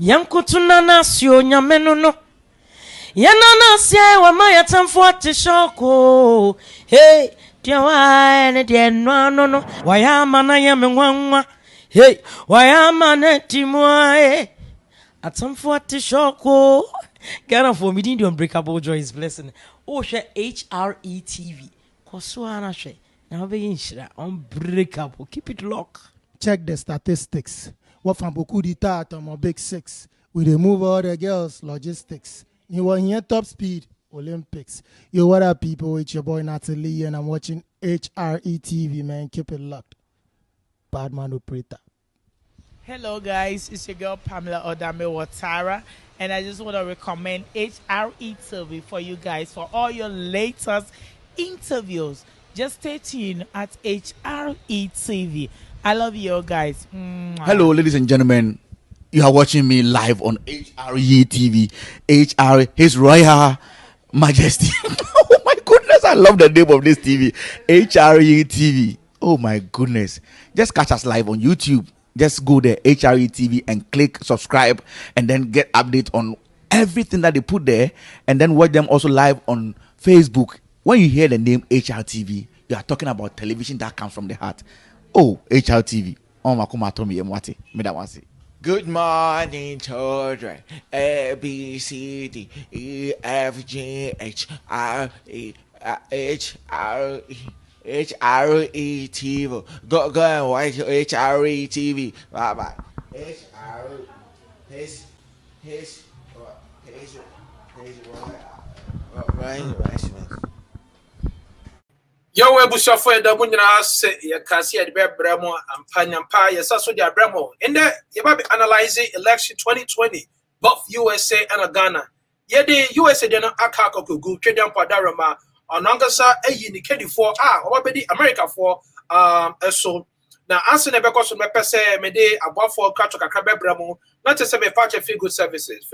Yankutuna nasio nyamenono. Yanana sia wa maya tamfuate shoko. Hey, dear wine, dear no. Wayama na yamenwanwa. Hey, wayama na timwae. Atamfuate shoko. Ghana for me, the unbreakable joy is blessing. Oh, share HRETV. Kosuana she. Now be inshira unbreakable. Keep it locked. Check the statistics. What from beaucoup d'État on my big six. We remove all the girls logistics. You want here top speed Olympics. Yo, what up, people? It's your boy Natalie, and I'm watching HRETV, man. Keep it locked. Badman operator. Hello guys, it's your girl Pamela Odame Watara, and I just want to recommend HRETV for you guys for all your latest interviews. Just stay tuned at HRETV. I love you guys. Mwah. Hello, ladies and gentlemen. You are watching me live on HRETV. His Royal Majesty. Oh my goodness, I love the name of this TV. HRETV. Oh my goodness. Just catch us live on YouTube. Just go there, HRETV, and click subscribe, and then get update on everything that they put there, and then watch them also live on Facebook. When you hear the name HRTV, you are talking about television that comes from the heart. Oh, HRTV. Oh, makuma tomi yemwati. Me that one say. Good morning, children. A B C D E F G H R E H R E. HRETV. Go and watch HRETV. Bye bye. Yo, we bush off for the Munyana say, you can see at Bremo and Panyampa, yes, also the Bremo. In there, you might be analyzing election 2020, both USA and Ghana. Yeah, the USA didn't akako go trade down Padarama. On Angasa, a unique for already America for so now answer never cost me per se me de above for Kachoka Bramo, not to say me patch feel good services.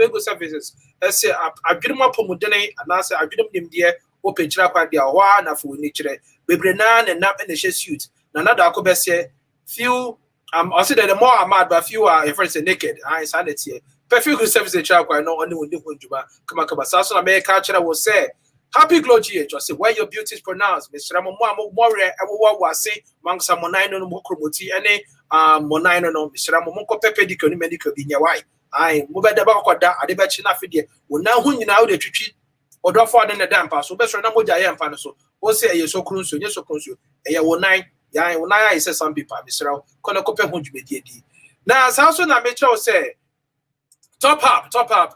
Let's say I didn't want Pomudene and answer I didn't name dear open trap dia one for nature. Bebrenan and nap in the suit. Nana Dakobese few also the more I'm mad, but few are friends naked. I signed it here. Perfect good services trap I know only when you come on, South America will say. Happy Glow GH, I say where your beauty is pronounced. Mr. Ramomo Warrior, I will was say, Mansa Monino Mokromoti, any Monino, Mr. Ramonko Pepe di Medical Binya. Why? I move at the Bakwada, I debate enough idea. Well, now who you know the treat or don't fall in the damper, so best remember Diane Panaso. Or say you're so close, yes, so close. A 1 9, I say some people, Mr. Konakope Hunjumedi. Now, Samson, I may say, top up,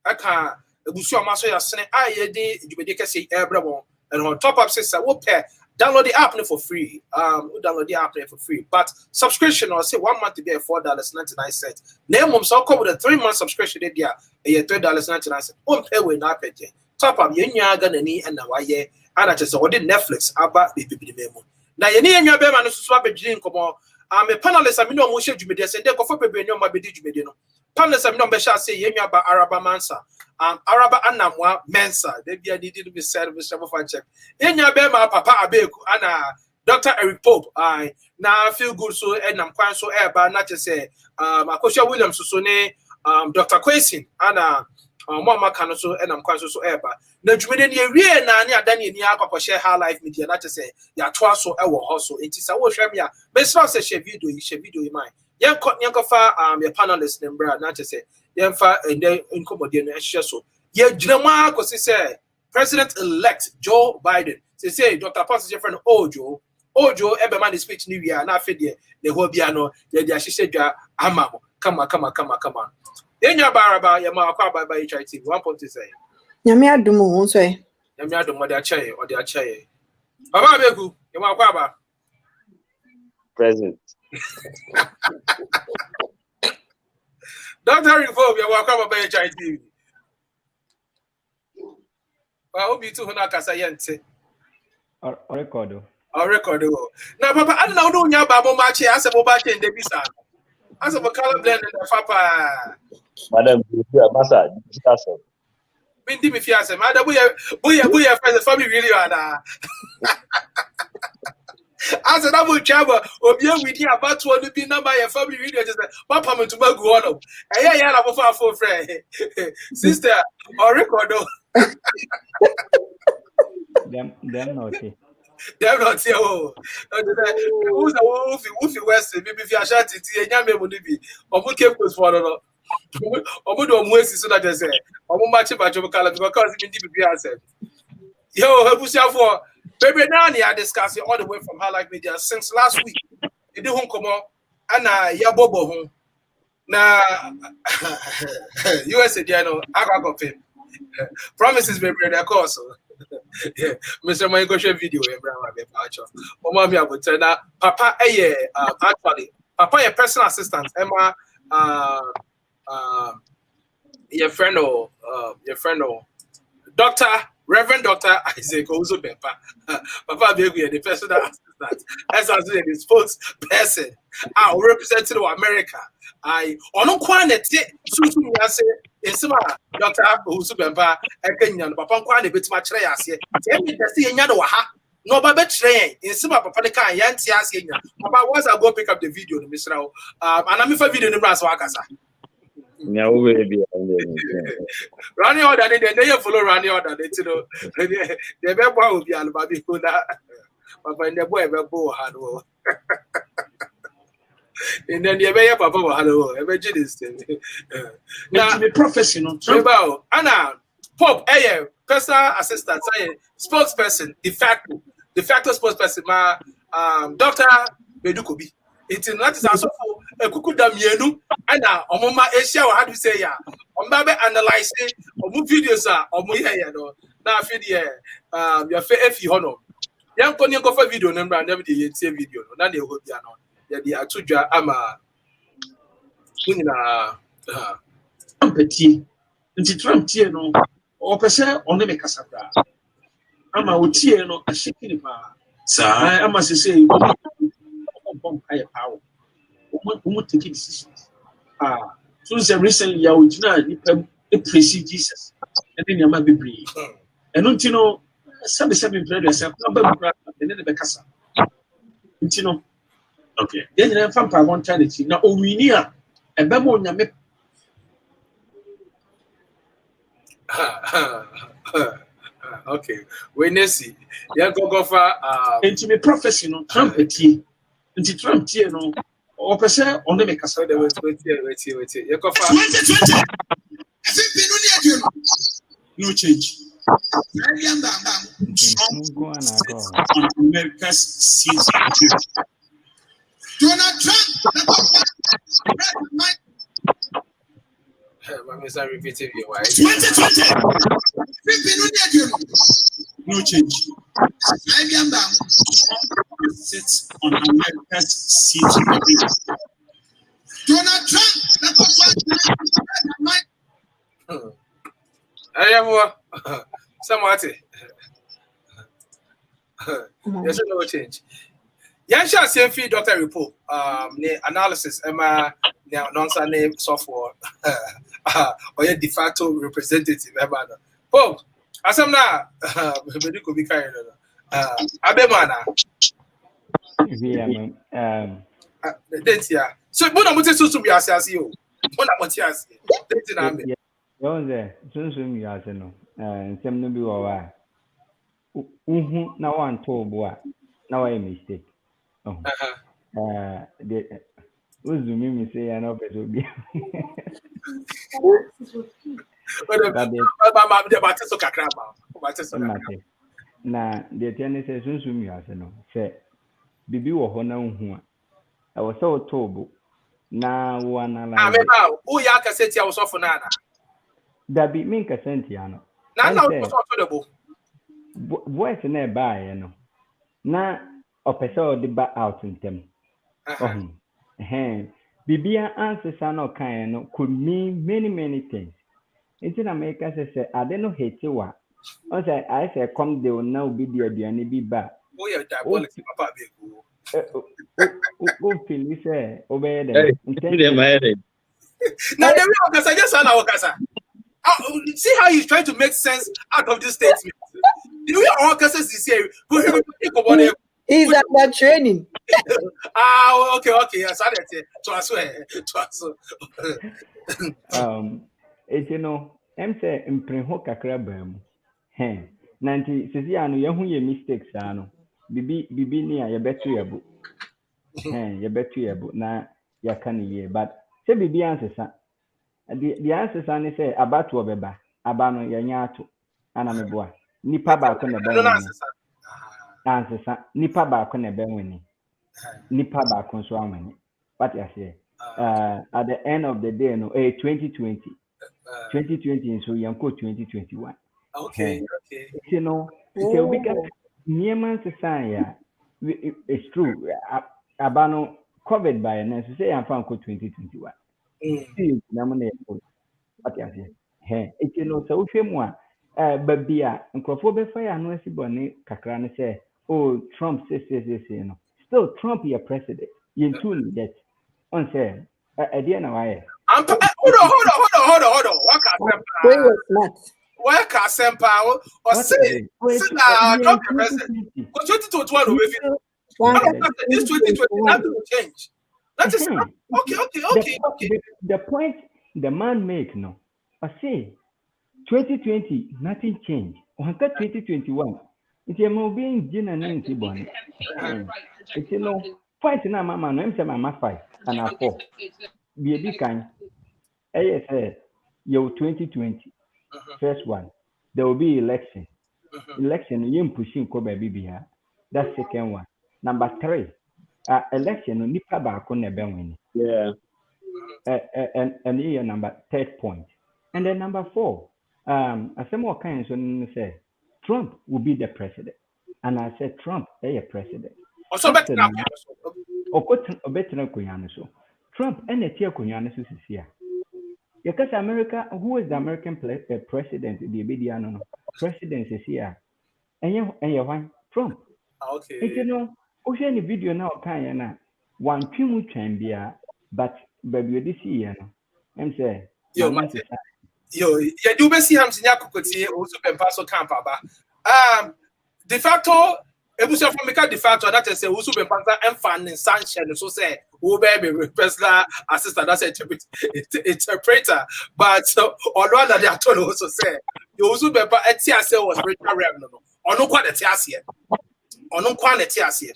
I can't. Ebusu amaso ya sene ayede djumedeke say ebrebo and on top up says we pay download the app for free download the app for free but subscription or say 1 month to be $4.99 name mom so come with a 3-month subscription there $3.99 pay we na pay top up yenya Ghana ni and na waye and just what Netflix aba bibi memo na ye ni enwa be ma no so abegire nkomo me panelists am no mo hye djumede say dey go for pebe no ma be djumede no panelists am no be sha say yenwa ba Araba Mansa Araba Anamwa Mensa, they be needed to be said with some of our check. In your bema, Papa Abeku, Anna, Dr. Eric Pope, I now feel good so, and I'm quite so air, but not to say, Akosha Williams, Susone, Dr. Quasin, Anna, Mama Canoso, and I'm quite so air, but the Jumidian year, Nania, Danny, Yaka, share her life media, not to say, Ya Twaso, Ewa, also, it is a wash, Ramia, Miss Ross, she video in mind. Young Yankofa, your panelist, and Brad, not to say. Yemfa and then incomodine and so. Ye Jama say President-elect Joe Biden. Say Dr. Pastor friend Ojo Eberman speech New Year, not fed the Hobiano, the Shisha Amamo. Come on. Then your baraba, Yama by HIT. 1 point to say. Yamia Dumo, say. Yamia Dumo, their chair or their chair. Baba Beku, Yama Present. Dr. Reform, you're welcome by HIT. I hope you two are Casayente. Record. Now, Papa, I don't know your Babo Machi as a Bobaki and Debisa. As a color blend and Papa. Madam, Massa, discussion. Windy Fiasa, Madam, we are the family really are. As an abu chaba, Obia with you about to be number your family video just Papa to Maguano. And yeah, I'm a for friend. Sister, or record. Them naughty. They're not here. Who's a wolfy West? Maybe if you are shouting, Yammy would be. Or who came close for another. Or would almost so that they say, or much about your color because it didn't be answered. Yo, who's your for? Baby Nani, I discussed it all the way from Highlight Media since last week. You do home come on, and Yabobo home. Now, USA, I got him. Promises, baby, they're course. Yeah, Mr. Michael show video in Brahma Pacho. Mommy, I would turn out Papa, actually, Papa, your personal assistant, Emma, your friend, Doctor. Reverend Dr. Isaac Ozo Papa, Papa Baby, the personal assistant, as I said, the spokesperson. I represent America. I on quantity, Susu, I say, it's Dr. Ozo Papa, and Kenyan, Papa Quani, bit much. I say, tell me to see another no, but train in some Papa the car, Yanti asking, Papa was I go pick up the video, Mr. And I'm if a video in the brass Wakasa. No way, be Running order, they follow running order. They know the baby will be Albabi Kuda, Papa and the boy will go hard. And then the baby Papa will have imagine this thing. Now, the professional. Anna Pope, personal assistant, spokesperson, de facto spokesperson, Dr. Bedukobi. It's not also a cuckoo damienu, and now, Omoma Asia, how do you say, ya? Ombabe analyzing, or move videos, or Muya, now, your fair honor. Young Konya go for video number, never did see video, none of the Hobiano. The Atuja Ama Petit, and the Trump Tiano, or Pesa, on the Casabra. Ama Utiano, a shaking bar. Sir, I must say, higher power. Who take decisions? So recently, I would not precede Jesus, and then you might be brave. And don't you know, some brothers have and then the Becassa. You know, okay. Then I'm from one charity. Now, we near a Bamo Yame. Okay, we see. You go for into me professional trumpet. Into Trump, you know, or per se, on the make us wait. You go for 2020. No change. America's season. Donald Trump. I'm repeating you. 2020. No change. Sits on America's seat. Donald Trump. I am somewhat. There's no change. Yansha same feed Dr. Report. Analysis. Emma non name software. Or your de facto representative. Pope. Asam na Medico be kind of Abemana. So, what I'm going to be as you. What I'm going to ask you. Soon you are no, and some no be over. Now one told boy. Now I mistake. Oh, who's the mimi say I know it will be. Na the tennis says soon you are no. Say, Bibi or Hona who I was so told. Now one alive. Oh, ya can say I was off for Nana. That be me Cassentiano. Now, voice in a buy, you know. Now, a person the back out in them. Bibia answers are not kind could mean many things. It's in America, say, I don't know hate you. I say, come, they will now be the Diani be back. Oh, yeah, diabolic, Papa. Feel say, obey them. Now, the real Casa, just on our Casa. See how he's trying to make sense out of this statement. The real Casa is here. He's under training. Okay. Yes, I did it. To You know, I'm saying impreho kakra bam. Hey, 90 says ya no yahu ye mistakes ano. Bibi ni a yebetu yabo. Hey, yebetu yabo na yakani ye. But say bibi answer the answer is say about to obeba. Abano yanyato. Ana meboa. Nipa ba ko na ben. Answer nipa ba ko na ben wini. Nipa ba ko so amani. What you say? At the end of the day, no, 2020. 2020 so you go 2021. Okay. You know, it's a big Nieman society. It's true. Abano covered by an say I'm from 2021. See, what you say? Hey, it's you know, so if more but be a uncrophobe fire no si boni kakra say, oh, Trump says, you know. Still Trump your president. You too yet. On say, I didn't know Hold on. What can Sempa or say? Trump the president. But 2021 this 2020 nothing will change. That is okay. The point the man make no. I say 2020 nothing changed. On 2021, it's a moving gin and nancy bonnet. It's you know, point na mama no say mama 5 and a 4. Be a big kind. ASA, yo 2020, first one. There will be election. Election, you pushing ko baby here. That's second one. Number 3, election, nipa ba ko na ben win. Yeah. And here number 3rd point. And then number 4, as some more kinds of say, Trump will be the president. And I said Trump, a president. Also better now. Trump and a tier kunyanis is here. Because America, who is the American president? The Obediano president is here. And you want Trump. Okay. You know, ocean video now can one too can be but baby this year. I'm saying, yo, you do see him Sinyakoti also been Paso Campa. De facto, ebusia from Mika de facto, that is a also been Panta and fan in Sunshine, so say, who baby, personal assistant, that's interpreter. But although that they are told also say, you also been a TSA was Richard Remno, or no quite a TSA. Or no quantity as here.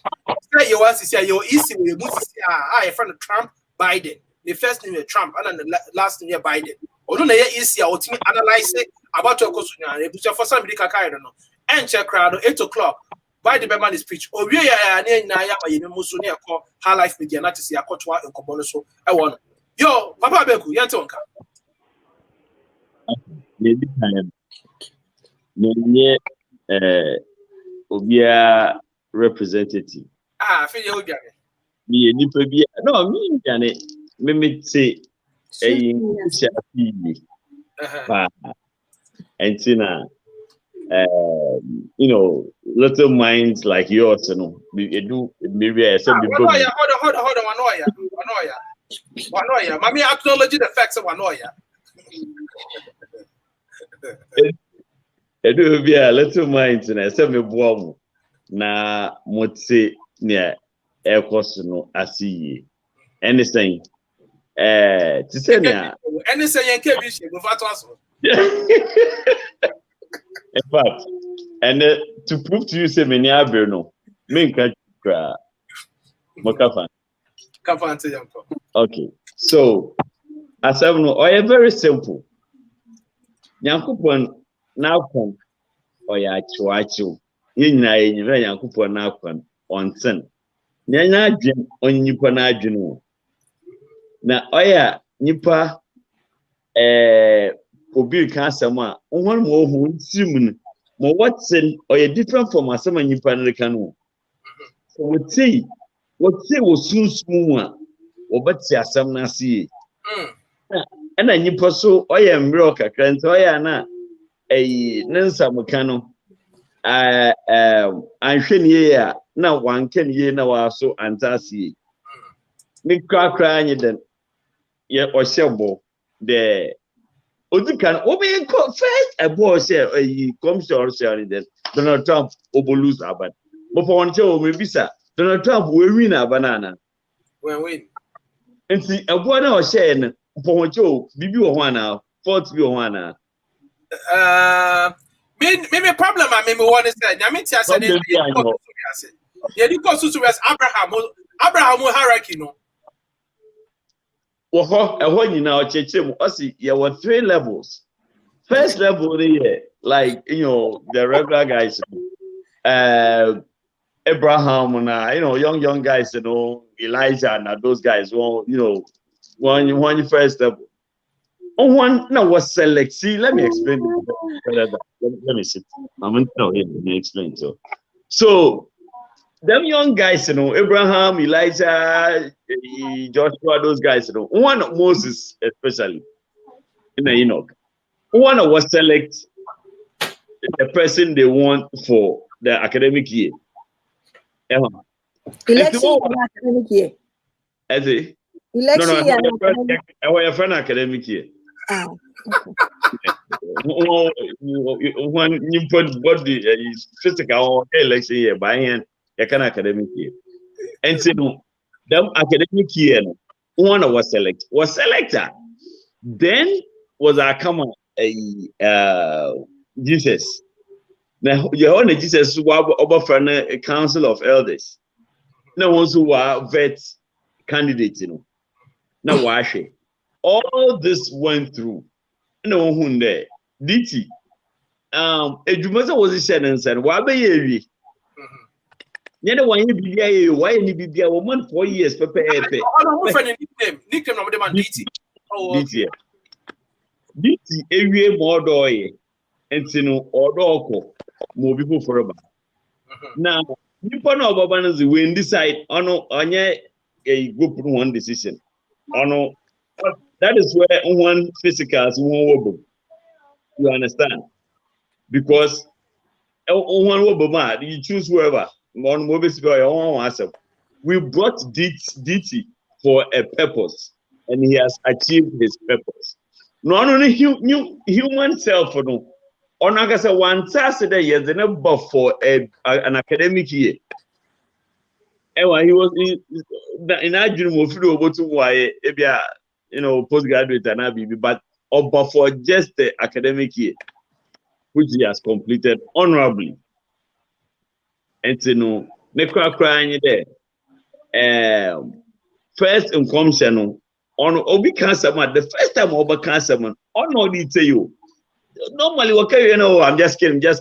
Say you want to say you easy we must say I friend Trump Biden. The first name Trump and the last name Biden. Or no easy or to analyze it about your question. But for somebody I don't know. And check crowd 8 o'clock. By the Berman speech. Or we are near Naya Musunia call High Life Media not to see a cotwa and Cobonoso. I want yo Papa Beku Yantonka. Obia representative. I feel you get it. Me nipa bi no me gane me say Antina you know little minds like yours you know do maybe I said hold on Wanoya Mami acknowledge the facts of Wanoya. Edu bi a little minds na say me boa na motse ne ekos no asiye anything to say na anything yanke bi she go fat aso. In fact, and to prove to you say many abe no me nka kra mokafa Kafante yanko. Okay, so as I know oya very simple Yankopon na kom oya chiwachiu yina yinra Yankopon na kom onsen nyanya adwen onyipa na adwen na oya nipa obi ka asem a won mo hu ntim mo watsen oya different from asem nipa na ka no so woti wo sunsumu a obati asem na sie na nipa so oya mbre kakra nti oya na nensa muka no anhwe ne ya na wanka ne na waso antasi me krakra anyi den ye ohyebo de odukan obi first ebo say commission or say den Donald Trump obolus abad But for one show, maybe sir, Donald Trump will win a banana. Win. And see, a boy now sharing for one show, Bibi one now, 40 one now. Maybe problem I maybe want to say. I mean, I said, yeah, you go to Abraham hierarchy, no. Well, when now, I see there were 3 levels. First level, like the regular guys, Abraham and young guys, Elijah and those guys. One first level. One now was select. See, let me explain. Let me sit. I'm going to explain. So them young guys, Abraham, Elijah, Joshua, those guys, one Moses especially, Enoch. One was select the person they want for the academic year. Election academic year. Election year. For an academic year. When you put body physical election year by hand, you can academic year. And so them academic year, one was selected. Then was a common Jesus. Now you own Jesus who over a council of elders. No ones who are vet candidates, Now wash it. All this went through. No one there. DT. Ejumasa was said and said, why be ye? Yet one be why any be a woman 4 years prepare. Nickname of the man DT. DT. DT every more doy and or doko more people forever. Now, you put no babanas when decide on a group one decision. That is where one physicals won't. You understand? Because one will you choose whoever. We brought DT for a purpose, and he has achieved his purpose. Not only human self, on August 1 Saturday, years the number for an academic year. And he was in our dream of over to why, postgraduate and ABB, but for just the academic year, which he has completed honorably. And Nekra crying there. First in commission on Obi Cancer, the first time Obi Cancer, on all detail you. Normally, okay, I'm just kidding. The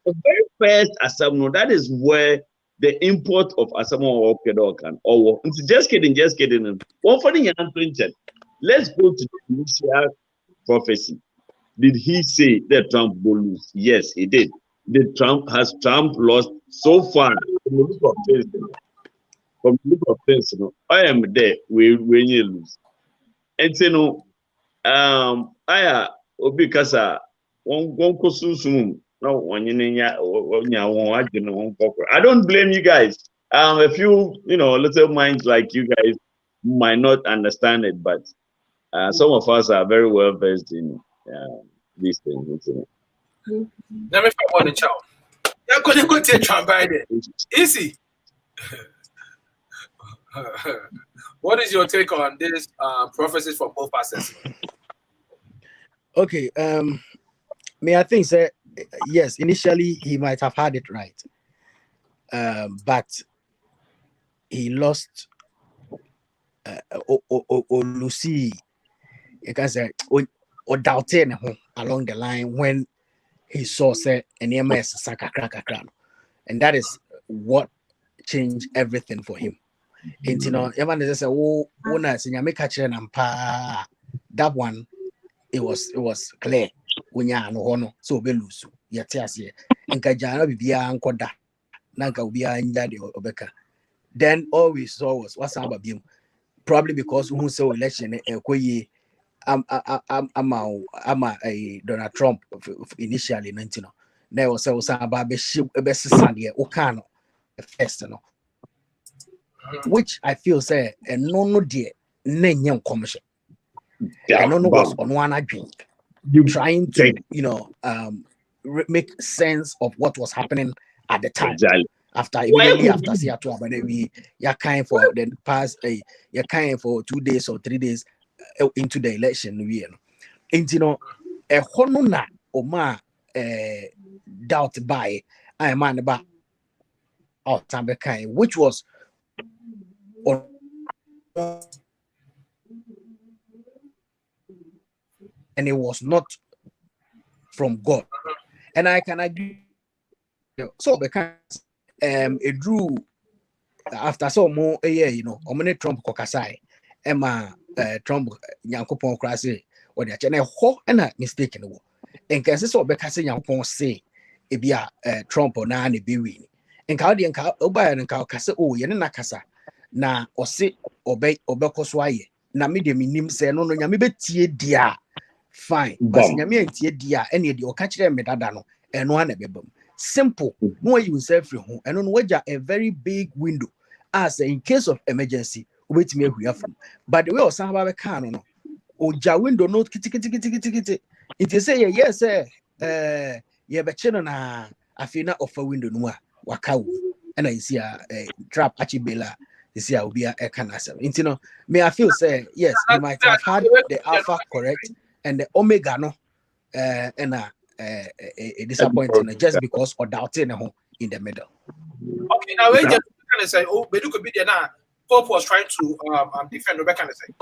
very first assembly, that is where the import of Asamoah can or just kidding. One for the young let's go to the initial prophecy. Did he say that Trump will lose? Yes, he did. Has Trump lost so far? From the look of things, I am there when you lose. And I obi kasa one kosusum. I don't blame you guys. A few, little minds like you guys might not understand it, but some of us are very well versed in these things. Let me find one in child. You're going to go take Trump Biden. Easy. What is your take on this prophecies from both pastors? Okay, I think that yes, initially he might have had it right, but he lost Lucy. You can say or doubting along the line when he saw say an EMS sakakrakakran, and that is what changed everything for him. And everyone just say, "Oh, that one." It was clear when you no so be lose yet here and Kajana be ankoda Nanka be in daddy obeka. Then all we saw was what's about him, probably because who saw election I'm a Donald Trump initially 19. There was also about best Sunday Okano first, which I feel say and no dear name commission. I don't know what's on one drink. You trying to, make sense of what was happening at the time. after immediately after Seattle, but we you're kind for the past you're kind for 2 days or 3 days into the election we know. And you know a honuna oma doubt by I man about out time kind which was and it was not from God, and I can agree. So because it drew after so more a year, you know, omne Trump kokasai, Emma Trump Yankopon crase or the channel ho and a mistake in the war. And can so because Yankopon say it be a Trump or nani be win. And Caldi and Cal Oba and Cal Cassa, oh, Yanina Cassa, na or sit obey Obekoswaye, na medium nim say no, Yamibetie dia fine, but Yami dia any of your catch them metadano and one a bebum. Simple. No you self home and on wager a very big window as in case of emergency. Wait me we have from. But the way of some can or ja window note kitty. It is say yes, yeah, but children are a fina of a window no wakau and I see a trap achibela. You see, I will be a canasem. You know, may I feel say yes, you might have had the alpha correct and the omega no and a disappointing just because or doubting in the middle. Okay, now we just kind of say, oh, but you could be there now. Pope was trying to defend Rebecca kind of say.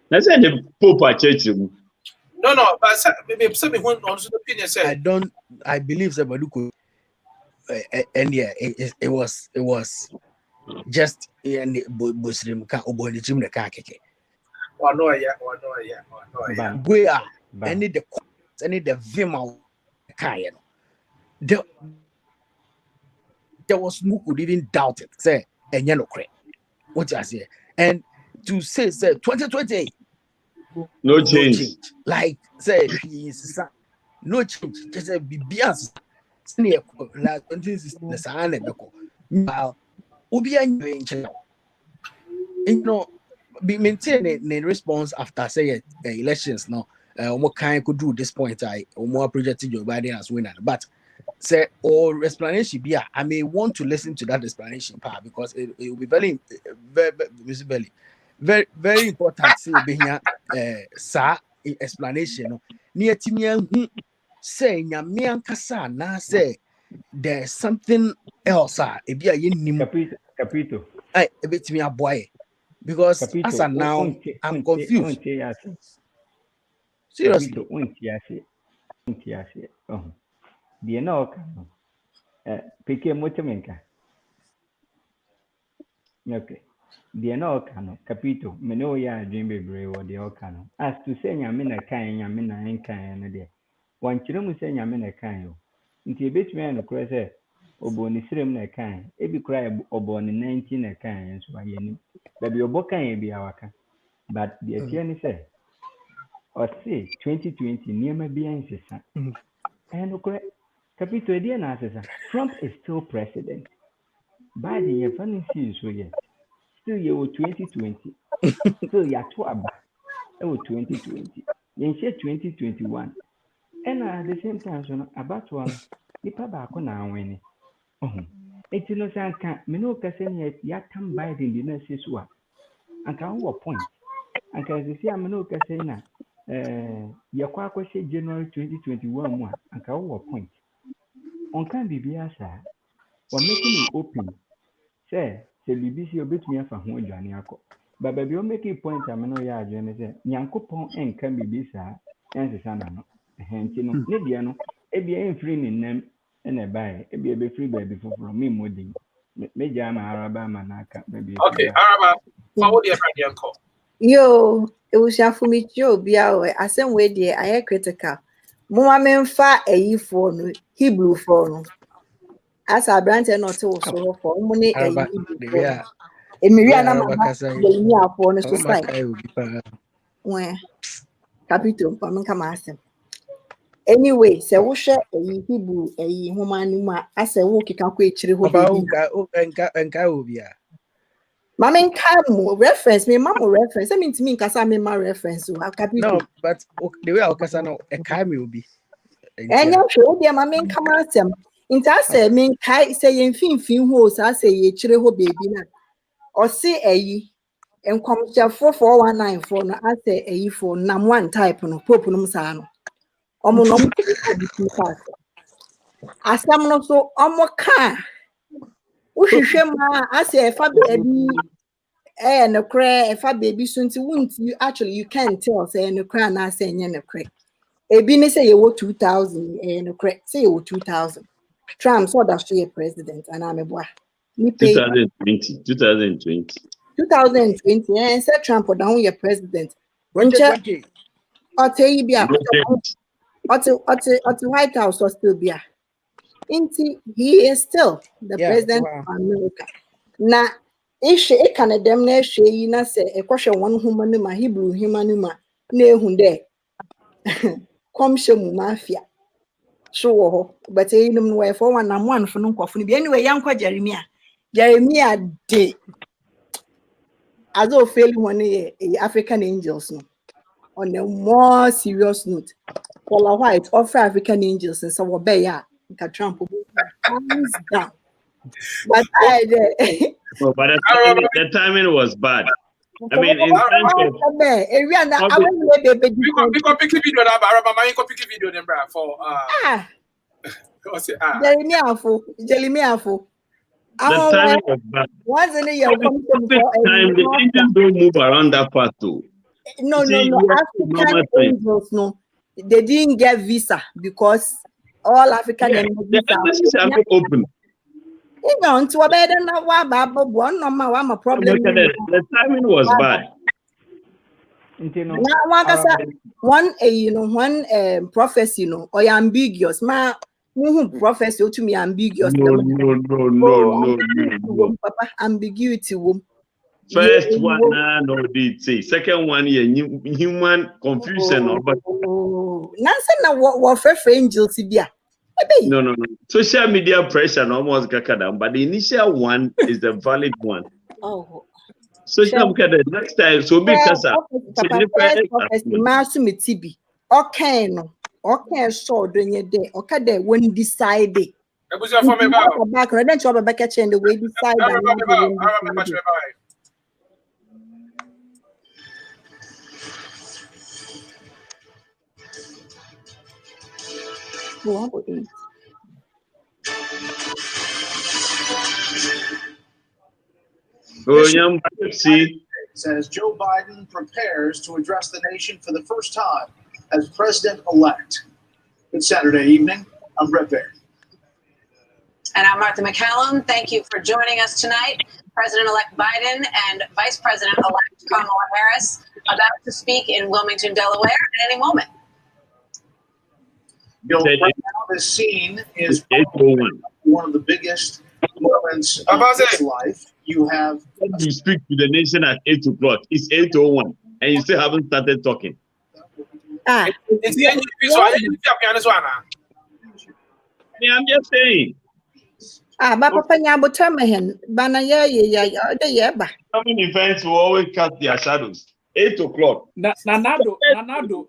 That's the Pope at church. No, but maybe somebody went on the opinion said. I believe somebody could, and yeah, it was just in the Muslim car or the gym the car. Oh no, yeah. We are any the Vima kind. There was no could even doubt it. Say and you know what I say. And to say 2020 no change. Like say he's no change. Just say be bias. Senior like 2016 the Sahane Beko. Now Ubia you know be maintaining the response after say elections now. What kind could do this point? I more projected Joe Biden as winner, but say or explanation be I may want to listen to that explanation part because it will be very important. See being sa explanation near Timian say Yamian Kasa na say there's something else. It be a capito. A bit me a boy because capito. As of now I'm confused. Seriously, oh, the no, pick a motomenka. Okay, the no cano, capito, menoya, Jimmy Bray, or the Ocano. As to say, Yamina kind, Yamina and kind, dear. One children say Yamina kind. Into a bit man of Cresse, or Bonnie Srim a kind, every cry or born in 19 a kind, so I am. Baby, your book can be our kind. But the attorney said, or say 2020 near my behind sister. And okay, Capito Ediana says Trump is still president. Biden, your funny sees so yet. Still you 2020. Still you 2020. Then say 2021. And at the same time, so about one, the Pabako now winning. It's no sense can't Minoka saying yet come Biden the nurses one. And can what point? And can you see a Minoka saying that? Yakwa say January 2021 one and what point on can be biasa or making it open say BBC a bit me for home Janiako but baby you make a point I know ya Jenny say Yankopon and can be bisa and the son no hence you know Nidiano a free in them and a buy a be free baby from me modding Major Araba Manaka maybe okay Araba forward your call. Yo, it was Shafumi Joe Biawe. I same way there. I am critical. Moamen fa a for Hebrew for as I branch not so for money a Miriana for the society. When Capito, come ask him. Anyway, so we share a Hebrew a woman as a walk you can quit and Mamma come reference me, Mamma reference. I mean to me, because I'm in my reference. So no, but the way I'll Casano a Kami will be. And you're sure, dear Mamma come out them. Inti ase min kai say yen fin ho sa say ye chire ho baby na. O se eyi enkomchafo 4194 no ase eyi for nam one type no pope no sa no. Omo no pass. Asam no so omo ka. Uhwehwe ma ase efa baby no cry efa baby so nti won't you actually you can't tell say no cry na say enye no cry. Ebi ni say ye wo 2000 no cry say ye wo 2000. Trump so that she a president and I'm a boy. 2020 and said Trump or down your president. Twenty. I'll tell you be at White House or still be a. He is still the president of America. Now, if she can a damn she na say a question one humanuma Hebrew humanuma ne hunde come show mafia. Sure, but I don't know for one for no coffee. Anyway, young Jeremiah day as though failing one African angels no. On a more serious note, Paula White offer African angels and so obey ya Trump hands down. But the timing was bad. I mean, in terms of Jeremiah for the timing was bad. Once in a year, time the angels don't move around that part too. No. African angels, no, they didn't get visa because all African embassies are not open. You know, to a better than one no problem. The timing was bad. One prophecy, or ambiguous. Prophecy to me ambiguous. No. Papa, ambiguity. First one, no, did say. Second one, human confusion. Nansen, what for angels? No. Social media pressure almost got down, but the initial one is the valid one. Oh. Social media next time, so because okay, so during your day, okay, they won't decide it. Back, then trouble back at the way decide. Says Joe Biden prepares to address the nation for the first time as president-elect. Good Saturday evening. I'm Brett Baird. And I'm Martha McCallum. Thank you for joining us tonight. President-elect Biden and Vice President-elect Kamala Harris about to speak in Wilmington, Delaware at any moment. Bill, right now this scene is one of the biggest moments of his life. You have you speak to the nation at 8 o'clock. It's 8:01, and you still haven't started talking. I'm just saying. How many events will always cast their shadows? 8 o'clock. Nanado,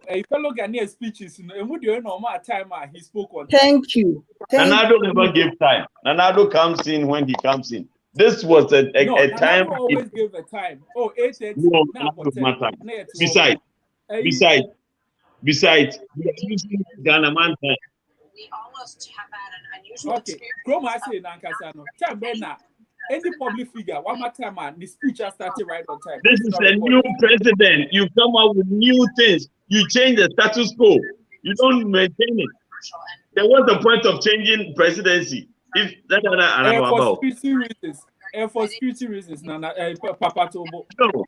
a fellow Ghanaian speeches in a normal time he spoke on. Thank you. Nanado never gave time. Nanado comes in when he comes in. This was a time. Nanado always gave a time. Oh, 8:30. No, besides, we are using Ghana man time. We almost have had an unusual experience. Chroma say Nankasano. Chambena. Any public figure, one more time, the speech has started right on time. This is a new president. You come up with new things. You change the status quo. You don't maintain it. Then what's the point of changing presidency? If that's what I know about. For security reasons, Papa Tobo. No.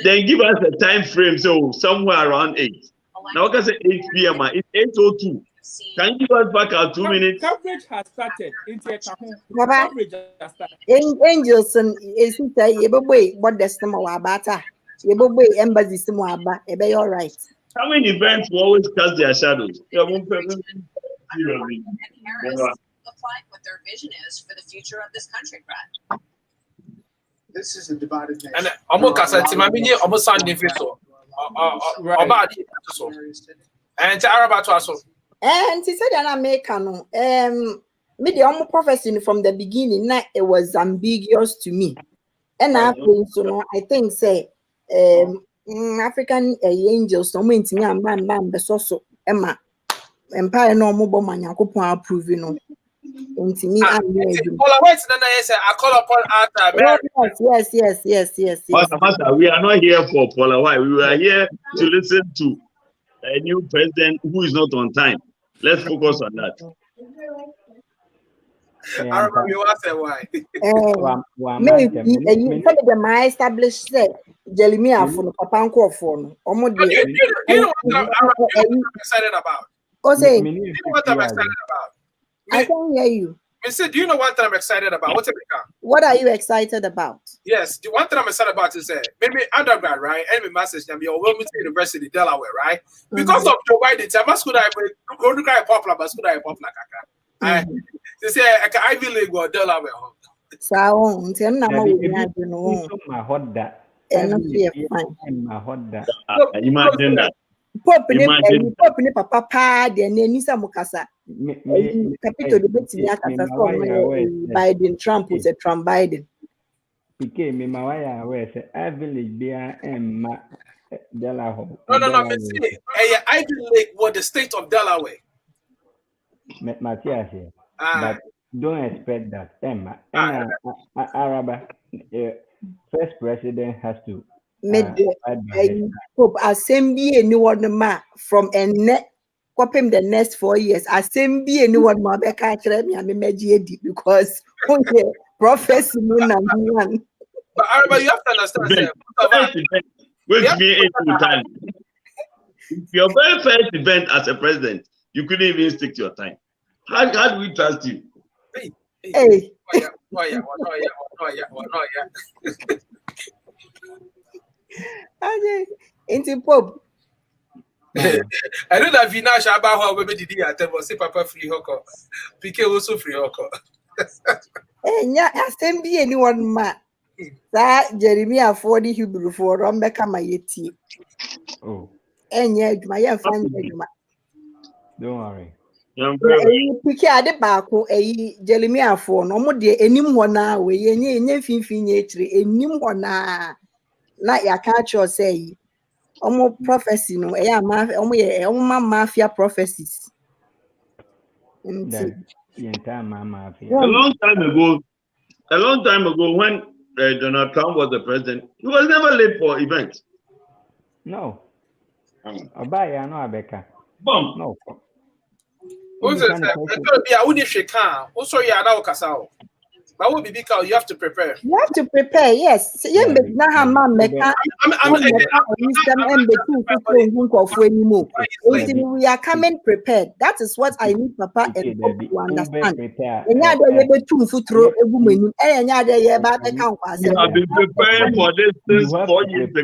They give us a time frame, so somewhere around 8. Now, I can say 8 p.m. It's 8:02. Can you give us back our 2 minutes? Coverage has started. Coverage has started. Angels and what the stomach about embassy be all right. How many events will always cast their shadows? And Harris apply what their vision is for the future of this country, Brad. This is a divided nation. And almost as a team, I mean, almost Sunday. So, So. And Araba to us. And he said, "And America no, me the only prophecy from the beginning, now it was ambiguous to me. And I think so. No, I think say, African angels, no mean to me, and man, the so Emma, Empire no more man, you could approve, you know." Into me, I call upon Arthur. Yes. Master, we are not here for Paula White. We are here to listen to a new president who is not on time. Let's focus on that. I remember you asked why. Maybe my established say Jeremiah for the Papa for no. You know what I'm excited about? You know what I'm excited about? I can hear you. Mister, do you know what I'm excited about? What are you excited about? Yes, the one thing I'm excited about is maybe undergrad, right? And my master's can be Wilmington University, Delaware, right? Because of Joe Biden, I'm school I go to cry popular, but school I popular. They say Ivy League or Delaware. So, imagine that. Pope ni papa pa de na ni samukasa capital de betini akasa Biden Trump was a Trump Biden PK me mawaya we say Ivy League bia emma Delaware. No, me say Ivy League was the state of Delaware. Matthias, but don't expect that emma Araba first president has to Pope assembly anyone ma from a net copy the next 4 years. Assembly anyone ma be ka kire me meji because prophecy number one. But Araba, you have to understand. Wait me time. Your very first event as a president, you couldn't even stick to your time. How do we trust you? Hey. Okay, into Pope. I know that Vina Shabaho will be the attempt say Papa free hoko. PK also free hoko. Yeah, assembly anyone ma. That Jeremiah 40 Hebrew for Rombeka Mayeti. Oh. And yeah, my friend. Don't worry. PK ade baako Jeremiah 4 no mo de enim ho na we yenye finfin etire enim ho na ya catch you say prophecy no mafia prophecies. A long time ago when Donald Trump was the president, he was never late for events. No. Abaya no abeka. No. Who's it? But what be because you have to prepare. You have to prepare, yes. We are coming prepared. That is what I need Papa and Papa to understand. You have been preparing for this since 4 years ago.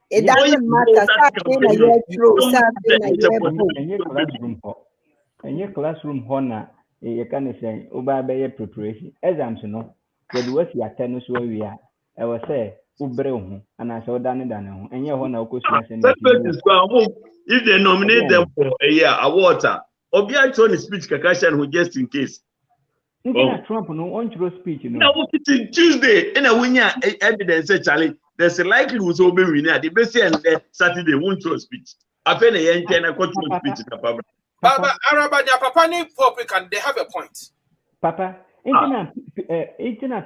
It doesn't matter. In your classroom, honor, you can say, Obey preparation. Exams, no, but what you attend where we are. I was say, Ubrehum, and I saw Danny Dano, and your honor, if they nominate them for a year, a water, or be a Tony speech, Kakashan, who just in case. Trump, no one speech, you know. No, it's Tuesday, and a winner evidence, Charlie. There's a likelihood to be winner. The best and Saturday won't throw speech. I feel a young and speech in the public. Papa, Arabania, Papa, Republican, they have a point. Papa,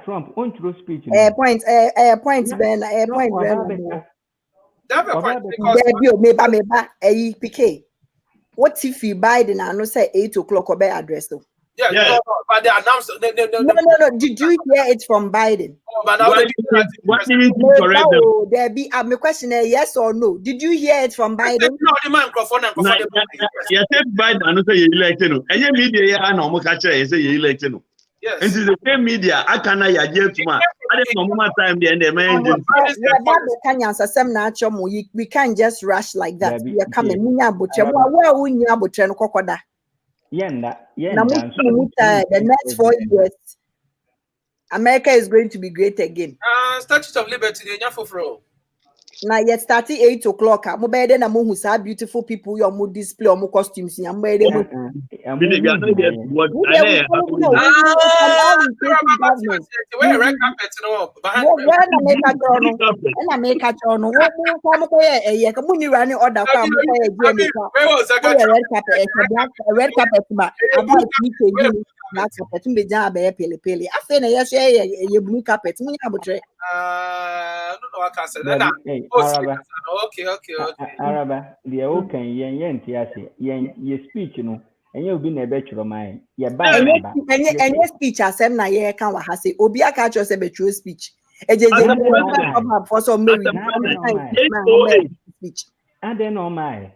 Trump won't throw speech. Point, Ben, point, They have a point. PK. What if you Biden and no say 8 o'clock or be address though? Yeah. No, but they announced. No. Did you hear it from Biden? But now there be my question yes or no? Did you hear it from Biden? No, the microphone. Yes, Biden. I know say you elected no. Any media I know catch say you elected no. Yes. And the same media I can I get to man. I don't know time the end man. We can't just rush like that. We are coming. The next 4 years, America is going to be great again. Statue of Liberty, the Nyafofro. Now yet starting 8 o'clock. I'm better than who say beautiful people your mood display or more costumes. I'm better. We are not yet what Where red carpet no behind. I make a turn. What come here? Come on, running order. Come red carpet. That's what me job pele. I say yes, a blue carpet. Me abutre. I don't know what I said. Okay. Araba, the okay, yen tiasi, yen speech, you know, and you'll be in a bachelor mind. Yeah, by any speech as em na ye can wa say obi aka cho say betrue speech. For some speech. And then on my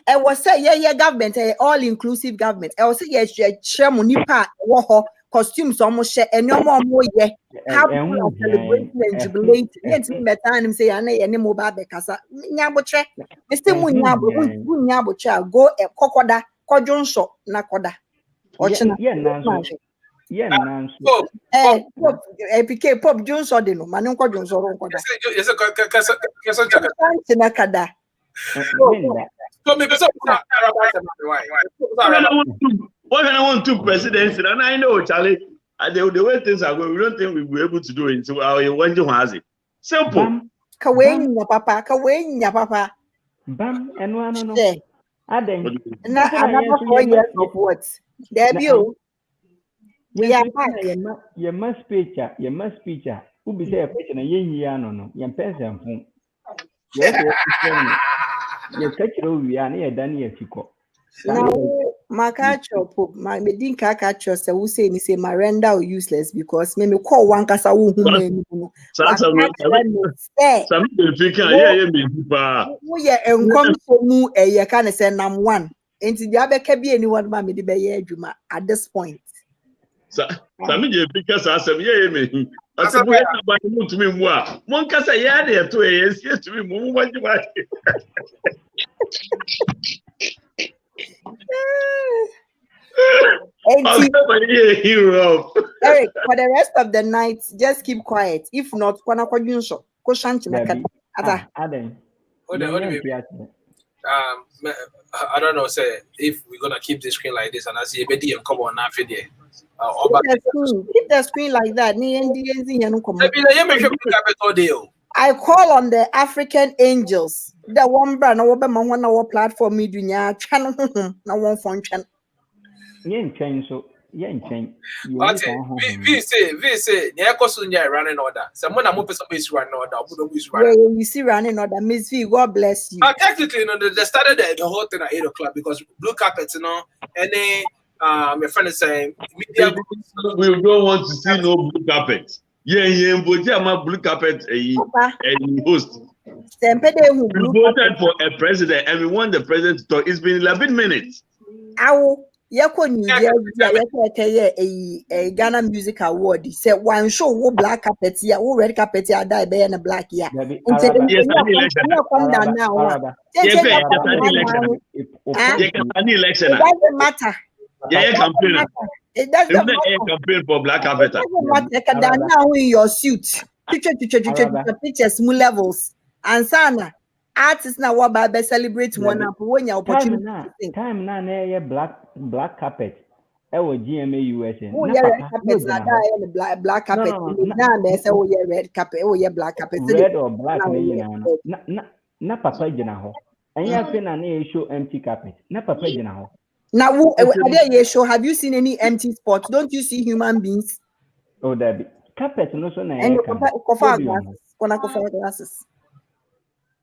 I was say yeah government all inclusive government. I was say yeah share money pa wo costumes almost share and no more yeah. How people are celebrating and jubilating. Yes, me time say any mobile bekasa. Nyabotre. Este munyabo go e kokoda kojonso na koda. Yeah, Nancy. PK Pop Jones or the no, Manon Jones or Roncoda. What can I want to presidency? And I know, Charlie, the way things are going, we don't think we'll be able to do it. So I want to have it. Simple. Kawain, your papa. Bam, and one no. I think another 4 years of what? There you. We are back. You must picture. Who be say a question a year no. You person phone. You catch it over here, Daniel Chico. Now, my catcher, my medin catcher, so who say, Miranda or useless because maybe call one casa who we are and come for mu a can send them one. And the other can be anyone, mammy, the bay Juma at this point. Sammy, because I said, yeah, me. I said, wait, to me, moi. One casa, yeah, there 2 years, yes, to me, what you want. Eric, for the rest of the night, just keep quiet. If not, I don't know, say if we're gonna keep the screen like this and I see a video come on now video. Keep the screen like that. I call on the African angels. The one brand over my 1 hour platform media channel no one function. We say running order. Someone I'm is running order. You see running order. Miss V, God bless you. Technically, they started the whole thing at 8 o'clock because blue carpets, and then my friend is saying media. We don't want to see no blue carpet. Yeah, but my blue carpet a host. We voted for a president and we want the president to talk. It's been 11 minutes. A Ghana Music Award. He said one show wo black carpet here, wo red carpet here, die by and black here. Election. It doesn't matter. It doesn't campaign for black carpet. Now in your suit, pictures, small levels, and sana. Artists now what by celebrate one up when your opportunity. Time now black carpet. GMA USA. Oh yeah, black carpet. Now they say oh yeah red carpet. Oh yeah black carpet. Red or black na papa jina ho. And you say na show empty carpet. Na papa jina ho. Now are show? Have you seen any empty spots? Don't you see human beings? Oh that carpet no so na. And cover glasses.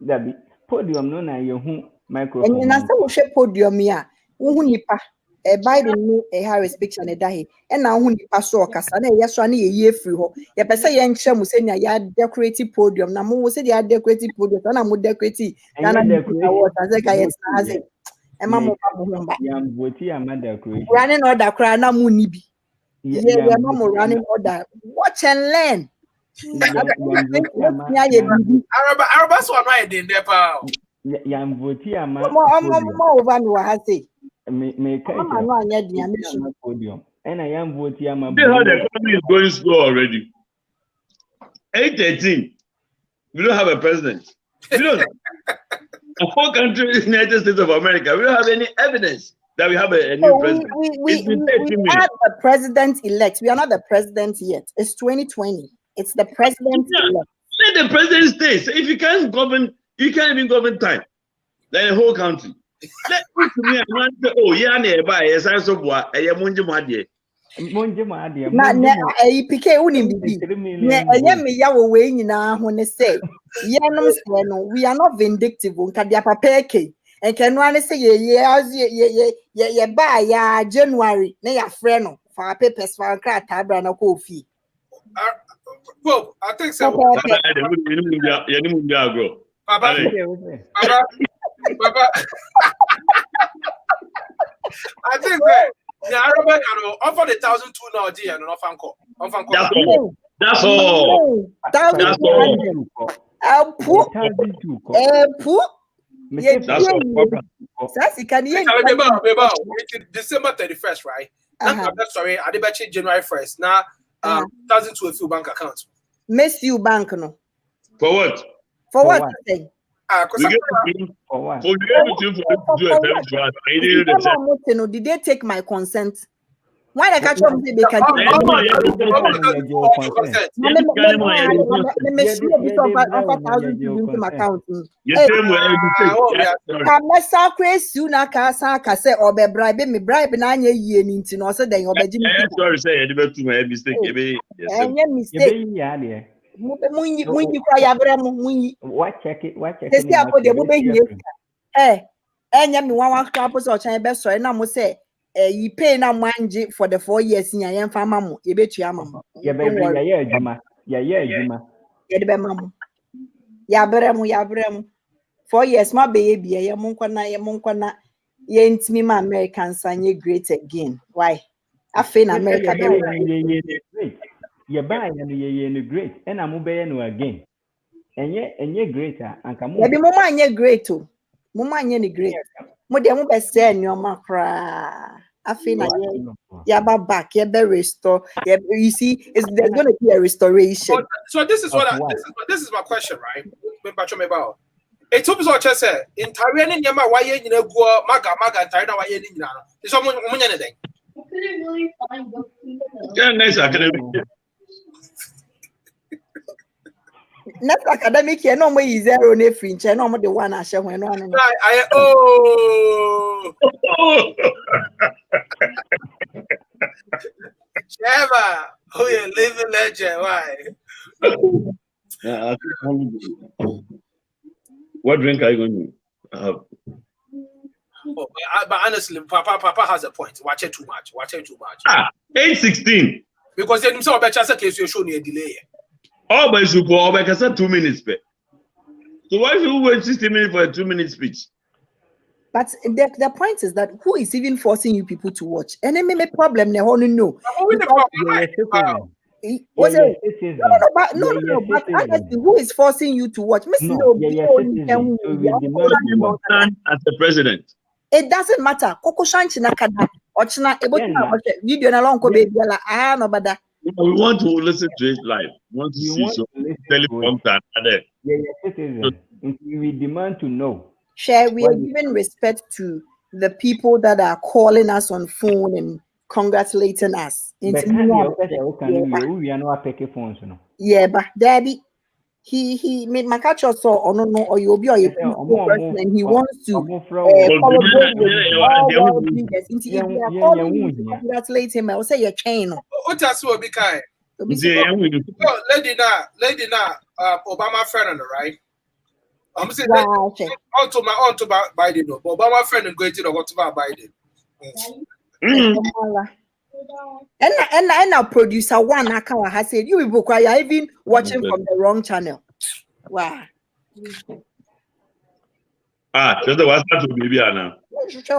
Dabi podium no na ye hu microphone. And na say wo hwe podium ya, wo hu nipa e Biden no e Harris picture na dahi. E na hu nipa so okasa na ye so na ye free ho. Ye pese ye nche mu se na ya decorative podium na mo se ya decorative podium na mo decorative na award say ka ye na haze. E ma mo ba mo mba. Yam voti ama decoration. Running order kra na mo ni bi. Ye ma mo running order. Watch and learn. Araba so am in there pa. Yam voti ama. Mo over me wa ha say. Me kai. No anya dia me so podium. And I am voting. I'm a See how the economy is going slow already. 8:13. We don't have a president. We don't. A whole country, United States of America, we don't have any evidence that we have a new president. We are the president-elect. We are not the president yet. It's 2020. It's the president-elect. Let the president stay. So if you can't govern, you can't even govern time. Like the whole country. Let me say, oh, yeah, nearby, yes, I saw what I am on your Na PK unimbibi. Me yawo we nyina ho ne say. Yenom say no, we are not vindictive. Nka dia papa eke. Enke no ane say ye ba ya January na ya frɛ no. For papers for crack tabra na ko fi. Well, I think so. Papa. I think that the Arabic can offer the 1,002 now, and an Fanco. That's all. That's all. December 31st, right? Sorry, I did January 1st. Now, 1,002 bank account. Miss you bank no. For what? For what? Thing? Did they take my consent? Why they catch up they can What check it? you pay na manji for the 4 years in your farm, you bet you am. Yeah, Yabremu. 4 years, my baby, ya munkwana, ye ain't me, my Americans, and ye great again. Why? I feel America. You buy and you great, and I'm obeying again. And ye greater, and come on. Mama, ye great too. Mama, ye great. Modern best say your macra. I feel like yaba back, yeah, be restore. Yeah, you see, there's going to be a restoration. So this is what this is my question, right? It took us just say in Taiwan in Yama, why you go maga and Taiwan, why you didn't know? It's almost anything. Yeah, nice academic. Not academic here, no more is zero ne fringe, no more the one I shall when on. Sheva, who you living legend? Why? What drink are you going to have? But honestly, Papa has a point. Watch it too much. 8:16. Because then some better case you show me a delay. Oh, but you go back 2 minutes. So why should you wait 60 minutes for a 2-minute speech? But the point is that who is even forcing you people to watch? And then maybe problem they want to know. No, but honestly, who is forcing you to watch? As the president. It doesn't matter. Koko Shanchi Nakada, Ochna, video na long baby, no bada. We want to listen to it live. We want to see so telephone we demand to know. Share, we are giving respect to the people that are calling us on phone and congratulating us. Yeah, but Daddy, he made my catch us or no, or you'll be and he wants to congratulate him. I will say your chain. That's what be kind. Lady na, Obama friend, right? I'm saying on to Biden. Obama friend and great to what about Biden. And our producer one Akawa has said you will require even watching from the wrong channel. Wow. Just the what's that baby Anna.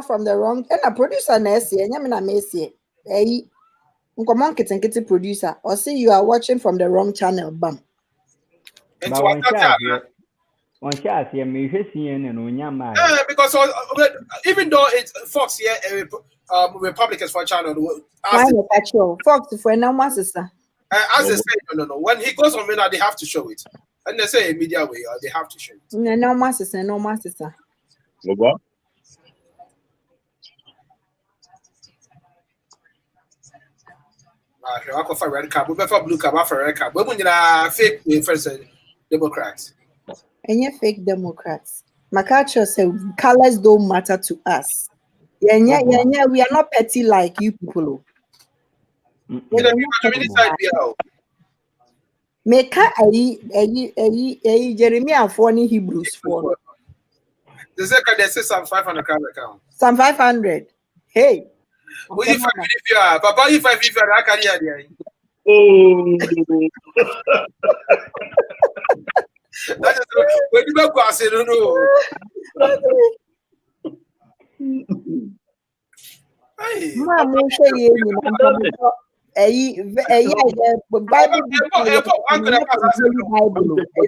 From the wrong and a producer Nessie and Yamina Messi. Hey, Uncle Monkey and Kitty producer, or see you are watching from the wrong channel. Bam. On chance, yeah, me CNN on Yama. Because even though it's Fox here, Republicans for China, Why not catch you? Fox for no master. as they say, no. When he goes on Mena, they have to show it. And they say a media way, they have to show it. No master, no master. What? I go for red card, we for blue card, for red card. But when you fake first Democrats. And you fake Democrats. McCarthy said colors don't matter to us. Yeah, we are not petty like you people. Make a Jeremiah for any Hebrews for. The second they say some 500 account. Some 500. Hey. Well, if you are, Papa, if you are, I can hear you. Oh. That is when you go, I say, no. It's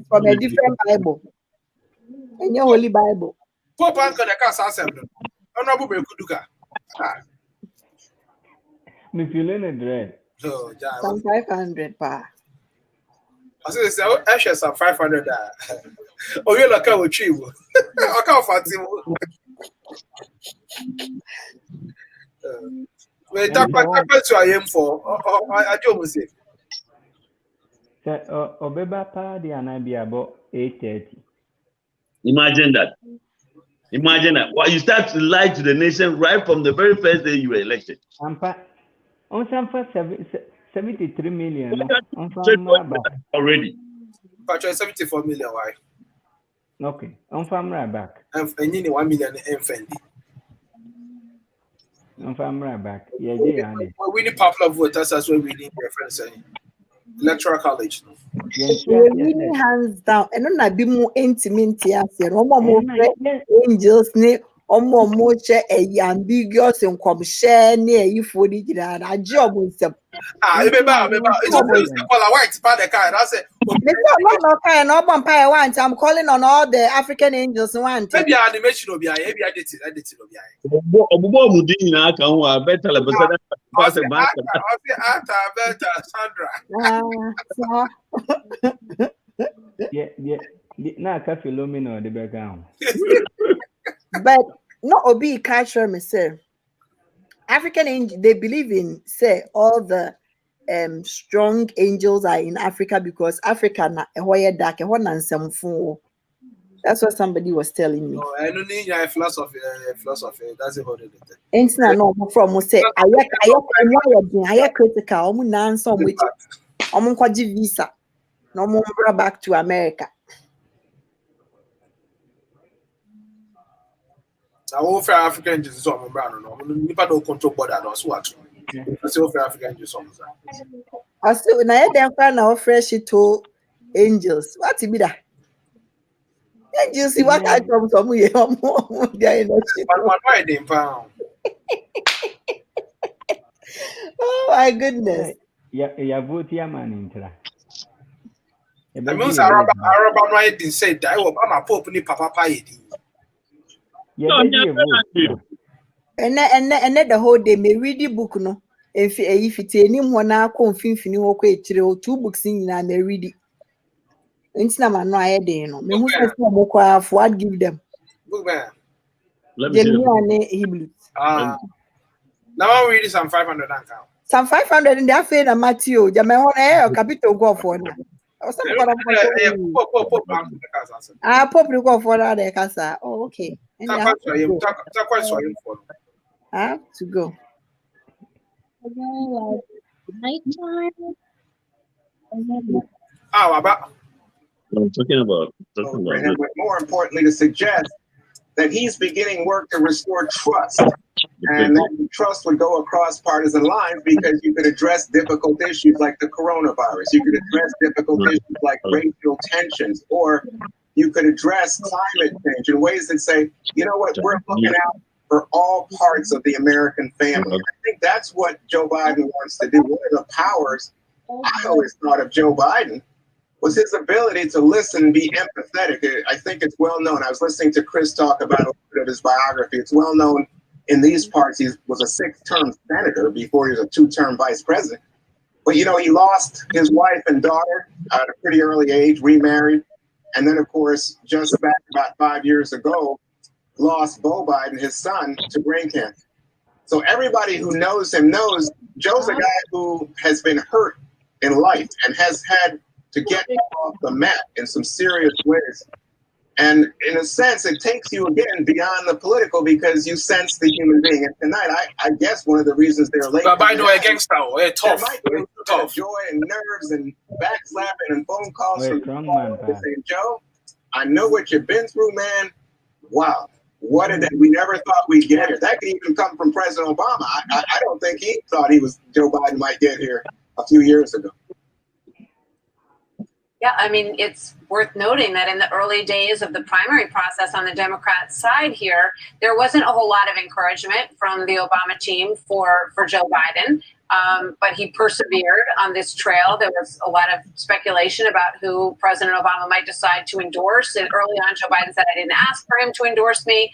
from a different Bible. And your Holy Bible. Pope Uncle the Casa Assembly. Honorable Kuduka. Me feeling a dread. Some 500 pa. I say, I share some 500. Oh, you look at you. I can't fancy. Wait, that's what I am for. I don't say. Obeba party and I be about 8:30. Imagine that. Imagine that. Well, you start to lie to the nation right from the very first day you were elected. On some for 73 million. Already. But 74 million. Why? Okay. On farm back. And you need 1 million infant. On farm back. Yeah, we need popular voters as well. We need reference electoral college. Really hands down. And on a bit more intimate. More angels. More ambiguous and come share near you for the job with them. It's a white part of the car. I said, I'm calling on all the African angels. Maybe animation will be I did it. But not Obi culture, me say. African angel, they believe in say all the strong angels are in Africa because Africa na dark that's what somebody was telling me. No, I don't need a philosophy. That's about it. Ain't no from say I critical. Visa. No more back to America. All for African Jesus on Brown. No, don't control border. That's what. I say for African Jesus on. I still now them find our fresh to angels. What to be that? Angels see what I come from here. Oh my goodness. Yeah, vote your man in. I mean, Arab didn't say that. I'm a pope ni papa paidi. And the whole day may read the book no. If it's any one now confini or 2 books in I may read it. Instagram no I no. Me who say for what give them. Hebrew. Now I'm reading some 500 account. Some 500 in their faith and Matthew. Jamaica capital go for now. Pop go for the casa. Oh, okay. I have to go. I'm talking about. More importantly, to suggest that he's beginning work to restore trust. And that trust would go across partisan lines because you could address difficult issues like the coronavirus. You could address difficult issues like racial tensions, or you could address climate change in ways that say, you know what, we're looking out for all parts of the American family. I think that's what Joe Biden wants to do. One of the powers I always thought of Joe Biden was his ability to listen and be empathetic. I think it's well known. I was listening to Chris talk about a little bit of his biography. It's well known in these parts. He was a 6-term senator before he was a 2-term vice president. But, you know, he lost his wife and daughter at a pretty early age, remarried. And then, of course, just back about 5 years ago, lost Beau Biden, his son, to brain cancer. So everybody who knows him knows Joe's a guy who has been hurt in life and has had to get off the mat in some serious ways. And in a sense, it takes you again beyond the political because you sense the human being. And tonight, I guess one of the reasons they're late. But by the way, gangster, tough. Tough. Joy and nerves and backslapping and phone calls from saying, Joe, I know what you've been through, man. Wow. What did that? We never thought we'd get here. That could even come from President Obama. I don't think he thought Joe Biden might get here a few years ago. Yeah, I mean, it's worth noting that in the early days of the primary process on the Democrat side here, there wasn't a whole lot of encouragement from the Obama team for Joe Biden, but he persevered on this trail. There was a lot of speculation about who President Obama might decide to endorse. And early on, Joe Biden said, I didn't ask for him to endorse me.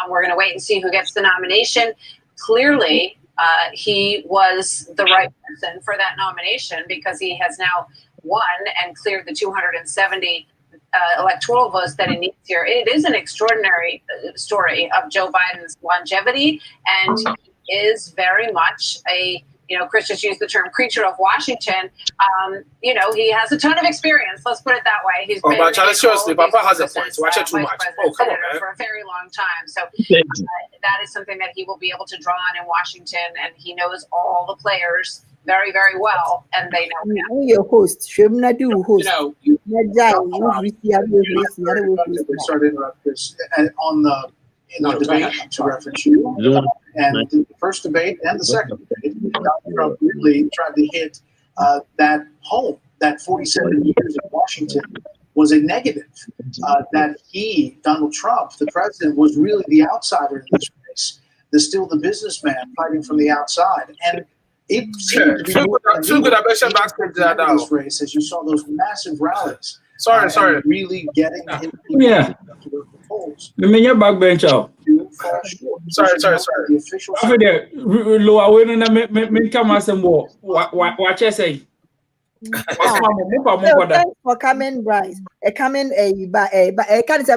We're going to wait and see who gets the nomination. Clearly, he was the right person for that nomination because he has now won and cleared the 270 electoral votes that he needs here. It is an extraordinary story of Joe Biden's longevity, and he is very much a, Chris just used the term creature of Washington. He has a ton of experience. Let's put it that way. He's been seriously, Papa has a point. Watch it too much. Oh, come on, man. For a very long time. So that is something that he will be able to draw on in Washington, and he knows all the players very, very well, and they know him. I'm your host. Shouldn't I do host? Sorry to interrupt this. And on the debate, to reference you, and the first debate and the second debate, Donald Trump really tried to hit that home. That 47 years in Washington was a negative. That Donald Trump, the president, was really the outsider in this race. Still the businessman fighting from the outside. And it seemed to be this race as you saw those massive rallies. Sorry. Really getting him to the polls. Let me get backbench out. Sorry. The official. Lower winning me come as more. Watch I say. Thanks for coming, Bryce.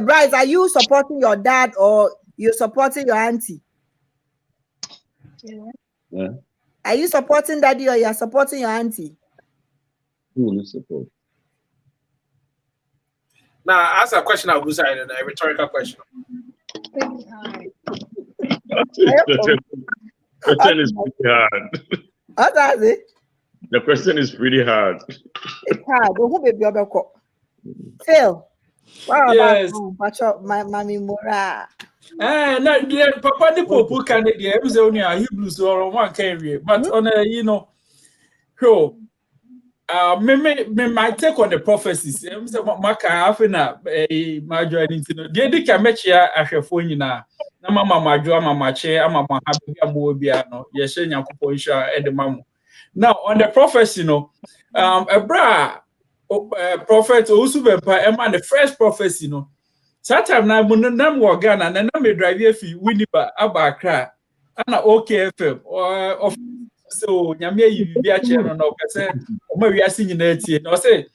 Bryce, are you supporting your dad or you supporting your auntie? Yeah. Are you supporting daddy or you're supporting your auntie? Who will you support? Now, ask a question I'll say a rhetorical question. The question is pretty hard. What is it? The question is pretty hard. It's hard. Who baby Phil. What yes. about my mommy Mora? Papa the Pope can the only Hebrews or one carry, but on a me might take on the prophecies. Maka afina majority into the can match ya ashafoni na mama major mama che ama happy amobiano yes yakuponsha edemamu. Now on the prophecy a prophet also the first prophecy Satam na munam wo Ghana na me drive efi Winneba Abakra ana OKFM of so nyame yi bia che no na opese o ma wiase nyina tie na o say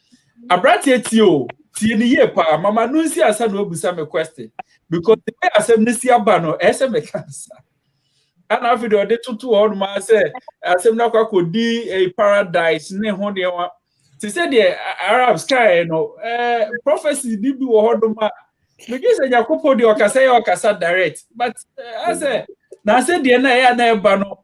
abrante tie o tie ni ye pa mama no nsi asa na obusa me question because the way asem ni si aba no ese me cancer ana video de tutu o ma say asem na kwakodi a paradise ne ho de wa ti say the Arab sky no prophecy bi wo hodoma because Jacopo di okasa direct, but I say na say the na na eba no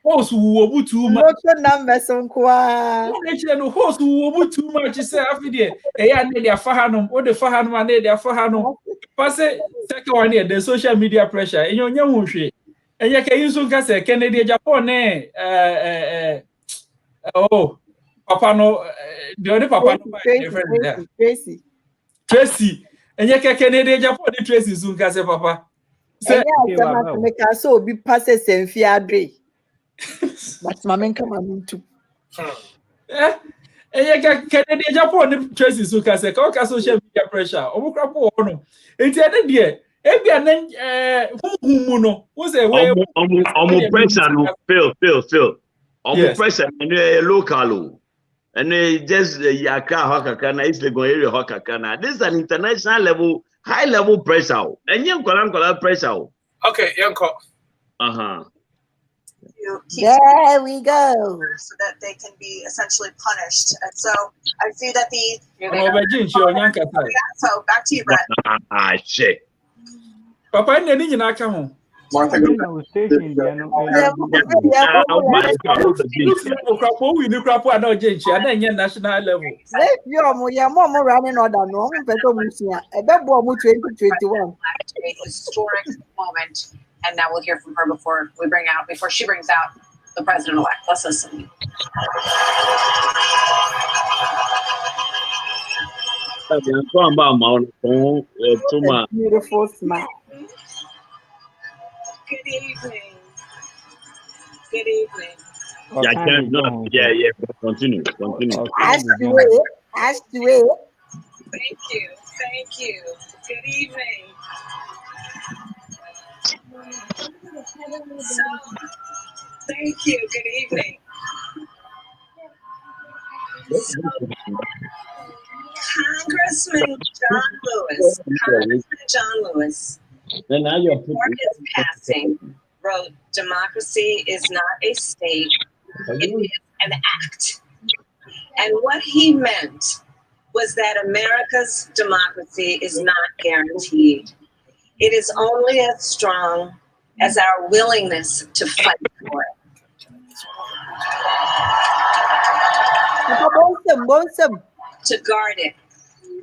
host wo bu too much. Numbers nkwa. No host wo bu too much say afide na dey fahanum, o dey fahanum na dey fahanum. Pass second one here the social media pressure. Enyo nya hu hwe. Enye ka yinso nka say Kennedy Japan papa no the other papa no Tracy and you can Canadian Japan Tracy soon say papa. Say make us so be passes and fiadre. But mamma come on too. Kennedy Japan Tracy Suka say ka social media pressure. Omukra po no. Enti ade de ebi anan humu no. Wo say we pressure no fail. Yes. Pressure and local. And just Yaka Hokakana is the area Hokakana. This is an international level, high level pressure. And young Kolam pressure. Okay, Yanko. There we go. So that they can be essentially punished. And so I see that so back to you, Brett. Shit. Papa nani nyina ka ho. Martha, Let's national level. Running order no historic moment, and now we'll hear from her before she brings out the president-elect. Let's listen. Beautiful smile. Good evening. Good evening. Yeah. Continue. As to it. Thank you. Good evening. So, thank you. Good evening. So, Congressman John Lewis. Before his passing, wrote, "Democracy is not a state, it is an act." And what he meant was that America's democracy is not guaranteed. It is only as strong as our willingness to fight for it. To guard it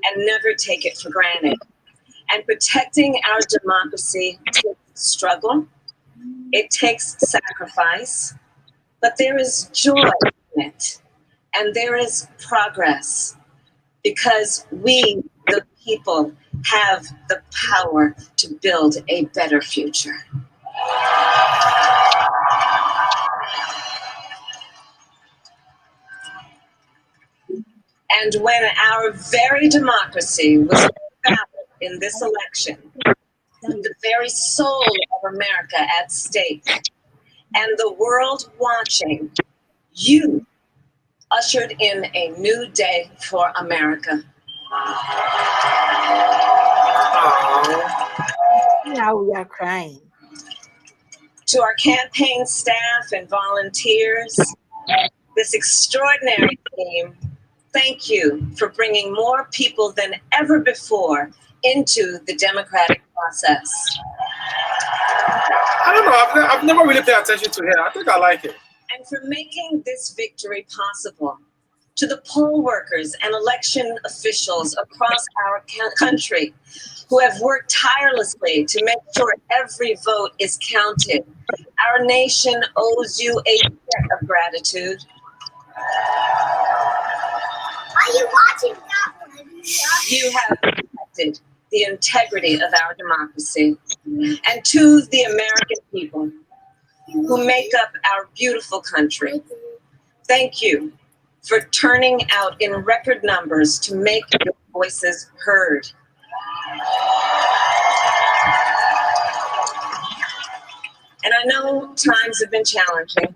and never take it for granted. And protecting our democracy takes struggle, it takes sacrifice, but there is joy in it, and there is progress, because we, the people, have the power to build a better future. And when our very democracy was founded in this election, the very soul of America at stake, and the world watching, you ushered in a new day for America. Now we are crying. To our campaign staff and volunteers, this extraordinary team, thank you for bringing more people than ever before into the democratic process. I don't know. I've never really paid attention to her. I think I like it. And for making this victory possible. To the poll workers and election officials across our country who have worked tirelessly to make sure every vote is counted, our nation owes you a debt of gratitude. Are you watching that one? You have protected the integrity of our democracy. And to the American people who make up our beautiful country, thank you for turning out in record numbers to make your voices heard. And I know times have been challenging,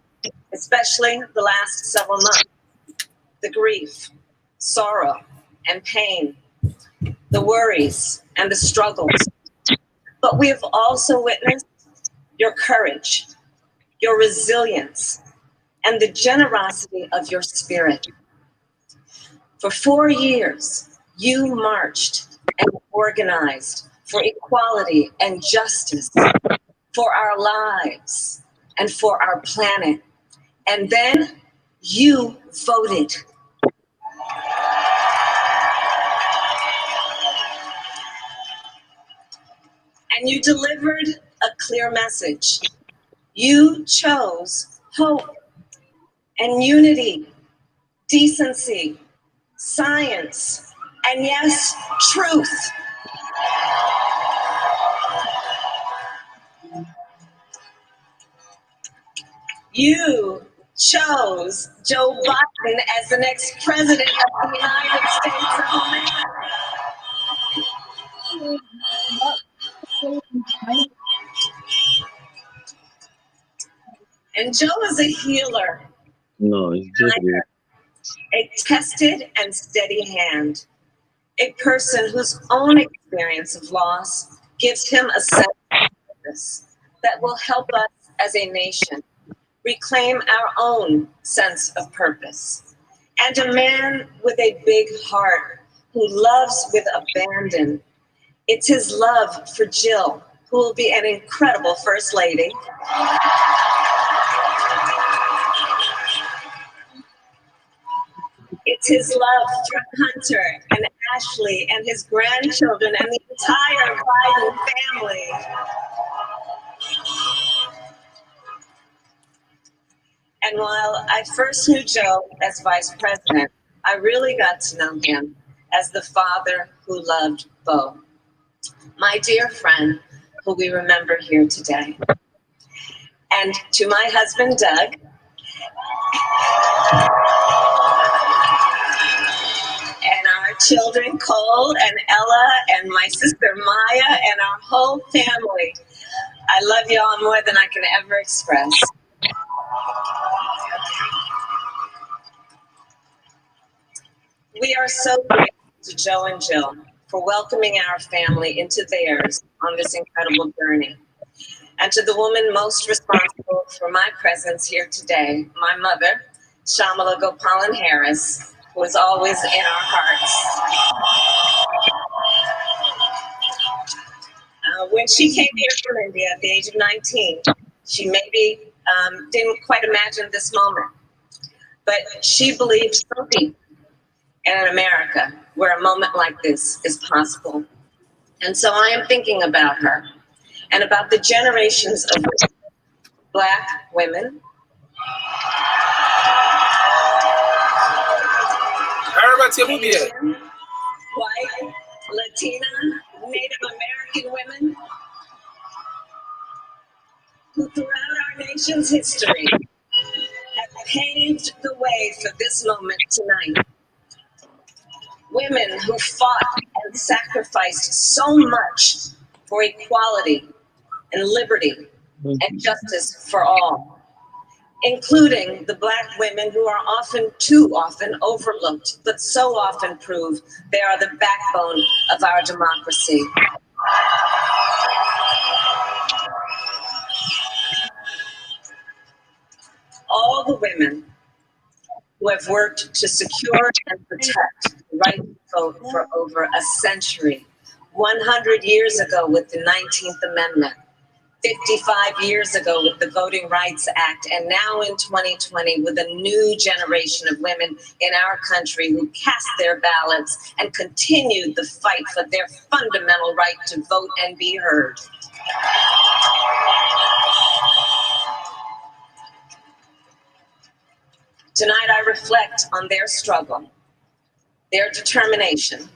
especially the last several months. The grief, sorrow, and pain, the worries and the struggles. But we have also witnessed your courage, your resilience, and the generosity of your spirit. For 4 years, you marched and organized for equality and justice, for our lives and for our planet. And then you voted. And you delivered a clear message. You chose hope and unity, decency, science, and yes, truth. You chose Joe Biden as the next president of the United States of America. And Joe is a healer. No, it's just weird. A tested and steady hand. A person whose own experience of loss gives him a sense of purpose that will help us as a nation reclaim our own sense of purpose. And a man with a big heart who loves with abandon. It's his love for Jill, who will be an incredible First Lady. It's his love for Hunter and Ashley and his grandchildren and the entire Biden family. And while I first knew Joe as vice president, I really got to know him as the father who loved Bo, my dear friend who we remember here today. And to my husband, Doug, and our children, Cole and Ella, and my sister Maya, and our whole family, I love you all more than I can ever express. We are so grateful to Joe and Jill for welcoming our family into theirs on this incredible journey. And to the woman most responsible for my presence here today, my mother, Shamala Gopalan Harris, who is always in our hearts. When she came here from India at the age of 19, she maybe didn't quite imagine this moment, but she believed so deep in America where a moment like this is possible. And so I am thinking about her and about the generations of Black women, Asian, white, Latina, Native American women who throughout our nation's history have paved the way for this moment tonight. Women who fought and sacrificed so much for equality and liberty and justice for all, including the Black women who are too often overlooked, but so often prove they are the backbone of our democracy. All the women who have worked to secure and protect the right to vote for over a century, 100 years ago with the 19th Amendment, 55 years ago with the Voting Rights Act, and now in 2020 with a new generation of women in our country who cast their ballots and continued the fight for their fundamental right to vote and be heard. Tonight I reflect on their struggle, their determination,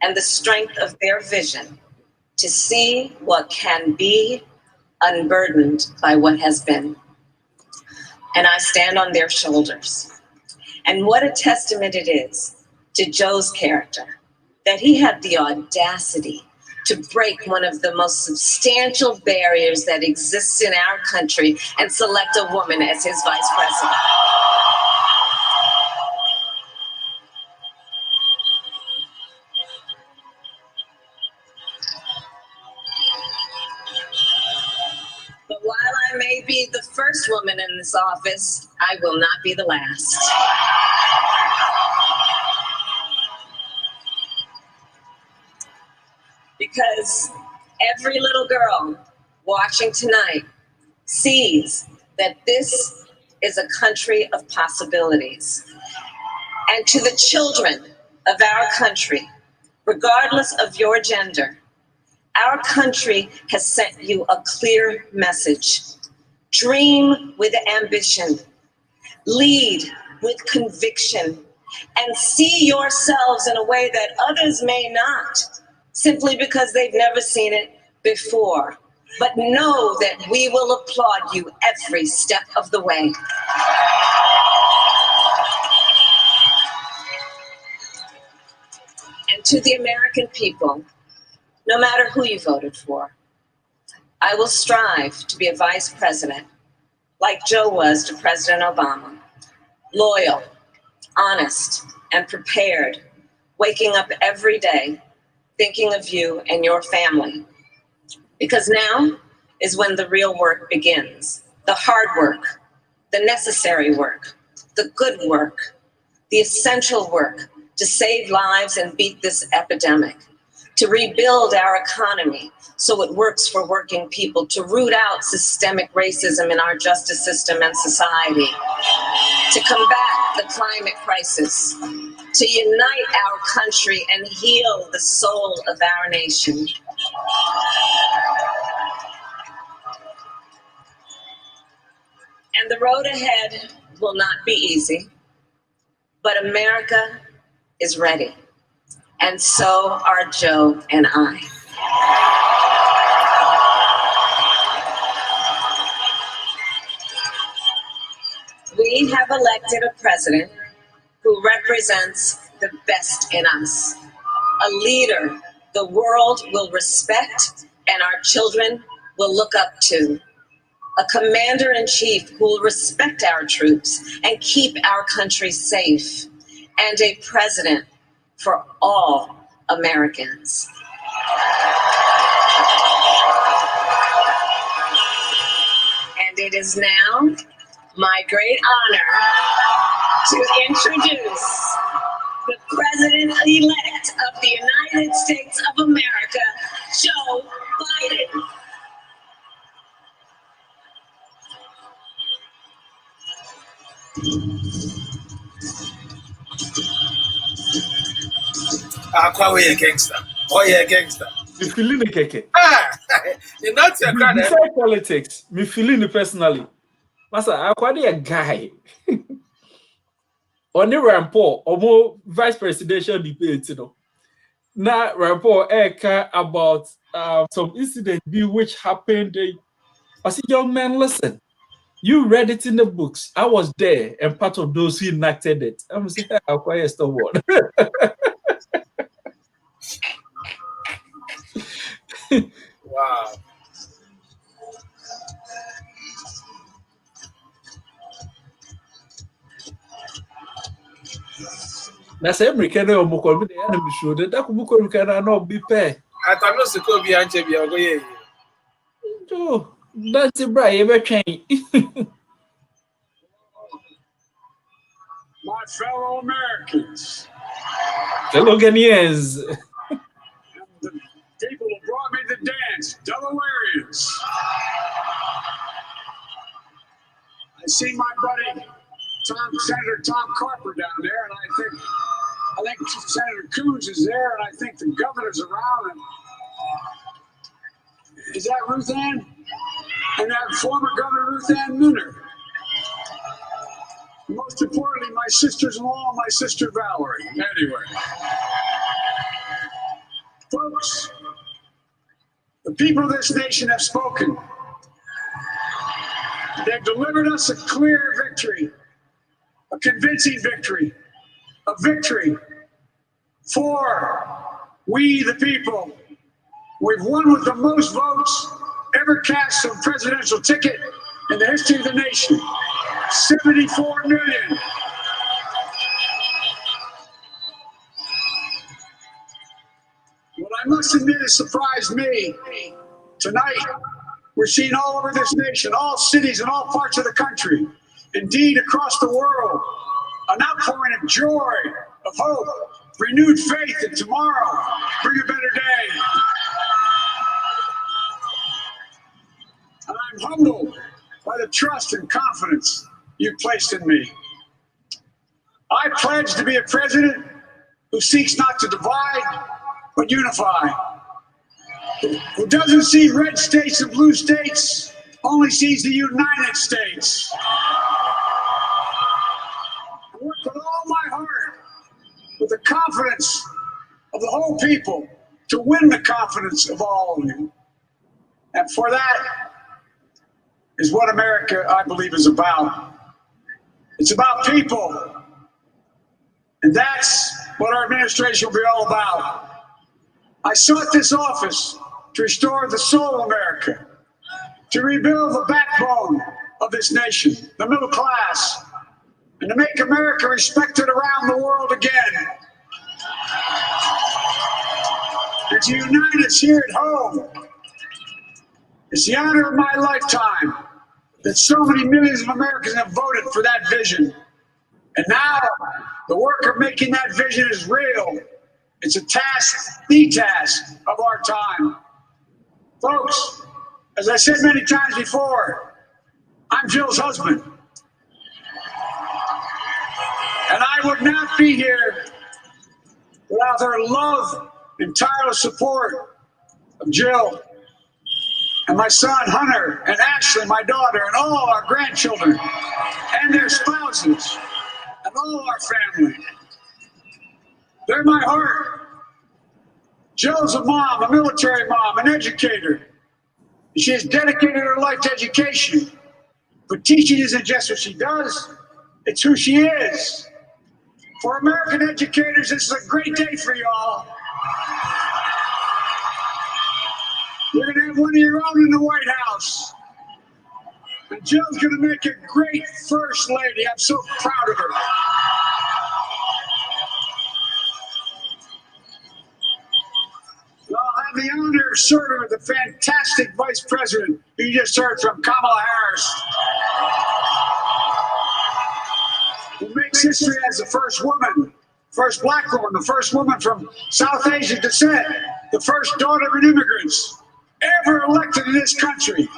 and the strength of their vision to see what can be unburdened by what has been. And I stand on their shoulders. And what a testament it is to Joe's character that he had the audacity to break one of the most substantial barriers that exists in our country and select a woman as his vice president. But while I may be the first woman in this office, I will not be the last. Because every little girl watching tonight sees that this is a country of possibilities. And to the children of our country, regardless of your gender, our country has sent you a clear message. Dream with ambition, lead with conviction, and see yourselves in a way that others may not, simply because they've never seen it before. But know that we will applaud you every step of the way. To the American people, no matter who you voted for, I will strive to be a vice president like Joe was to President Obama, loyal, honest, and prepared, waking up every day thinking of you and your family. Because now is when the real work begins. The hard work, the necessary work, the good work, the essential work to save lives and beat this epidemic, to rebuild our economy so it works for working people, to root out systemic racism in our justice system and society, to combat the climate crisis, to unite our country and heal the soul of our nation. And the road ahead will not be easy, but America is ready. And so are Joe and I. We have elected a president who represents the best in us, a leader the world will respect and our children will look up to, a commander-in-chief who will respect our troops and keep our country safe, and a president for all Americans. And it is now my great honor to introduce the President-elect of the United States of America, Joe Biden. Kwa we a gangster. Oh yeah, gangster. Me feeling the keke. You're not your kind of Besides politics, me feeling it personally. Master, I quite a guy. On the ramport, or vice presidential debate, you know. Now, ramport about some incident which happened. I said, young man, listen. You read it in the books. I was there and part of those who enacted it. I'm saying, I'm quite stubborn. wow. That's every kind of enemy show. That could not be paid. I thought not to go behind you. Oh, that's a bright ever change. My fellow Americans, fellow Ghanaians, the people who brought me the dance, Delawareans. I see my buddy Senator Tom Carper down there, and I think Senator Coons is there, and I think the governor's around. And is that Ruth Ann? And that former Governor Ruth Ann Minner. Most importantly, my sisters-in-law, my sister Valerie. Anyway, folks, the people of this nation have spoken. They've delivered us a clear victory, a convincing victory, a victory for we the people. We've won with the most votes ever cast on a presidential ticket in the history of the nation. 74 million. What I must admit has surprised me. Tonight, we're seeing all over this nation, all cities and all parts of the country, indeed across the world, an outpouring of joy, of hope, renewed faith that tomorrow bring a better day. And I'm humbled by the trust and confidence you've placed in me. I pledge to be a president who seeks not to divide, but unify. Who doesn't see red states and blue states, only sees the United States. I work with all my heart, with the confidence of the whole people, to win the confidence of all of you. And for that is what America, I believe, is about. It's about people. And that's what our administration will be all about. I sought this office to restore the soul of America, to rebuild the backbone of this nation, the middle class, and to make America respected around the world again. And to unite us here at home. It's the honor of my lifetime that so many millions of Americans have voted for that vision. And now the work of making that vision is real. It's a task, the task of our time. Folks, as I said many times before, I'm Jill's husband. And I would not be here without her love and tireless support of Jill and my son Hunter and Ashley, my daughter, and all our grandchildren and their spouses and all our family. They're my heart. Jill's a mom, a military mom, an educator. She has dedicated her life to education. But teaching isn't just what she does, it's who she is. For American educators, this is a great day for y'all. You're going to have one of your own in the White House. And Jill's going to make a great First Lady. I'm so proud of her. I'll have the honor of serving with the fantastic Vice President who you just heard from, Kamala Harris, who makes history as the first woman, first black woman, the first woman from South Asian descent, the first daughter of immigrants ever elected in this country.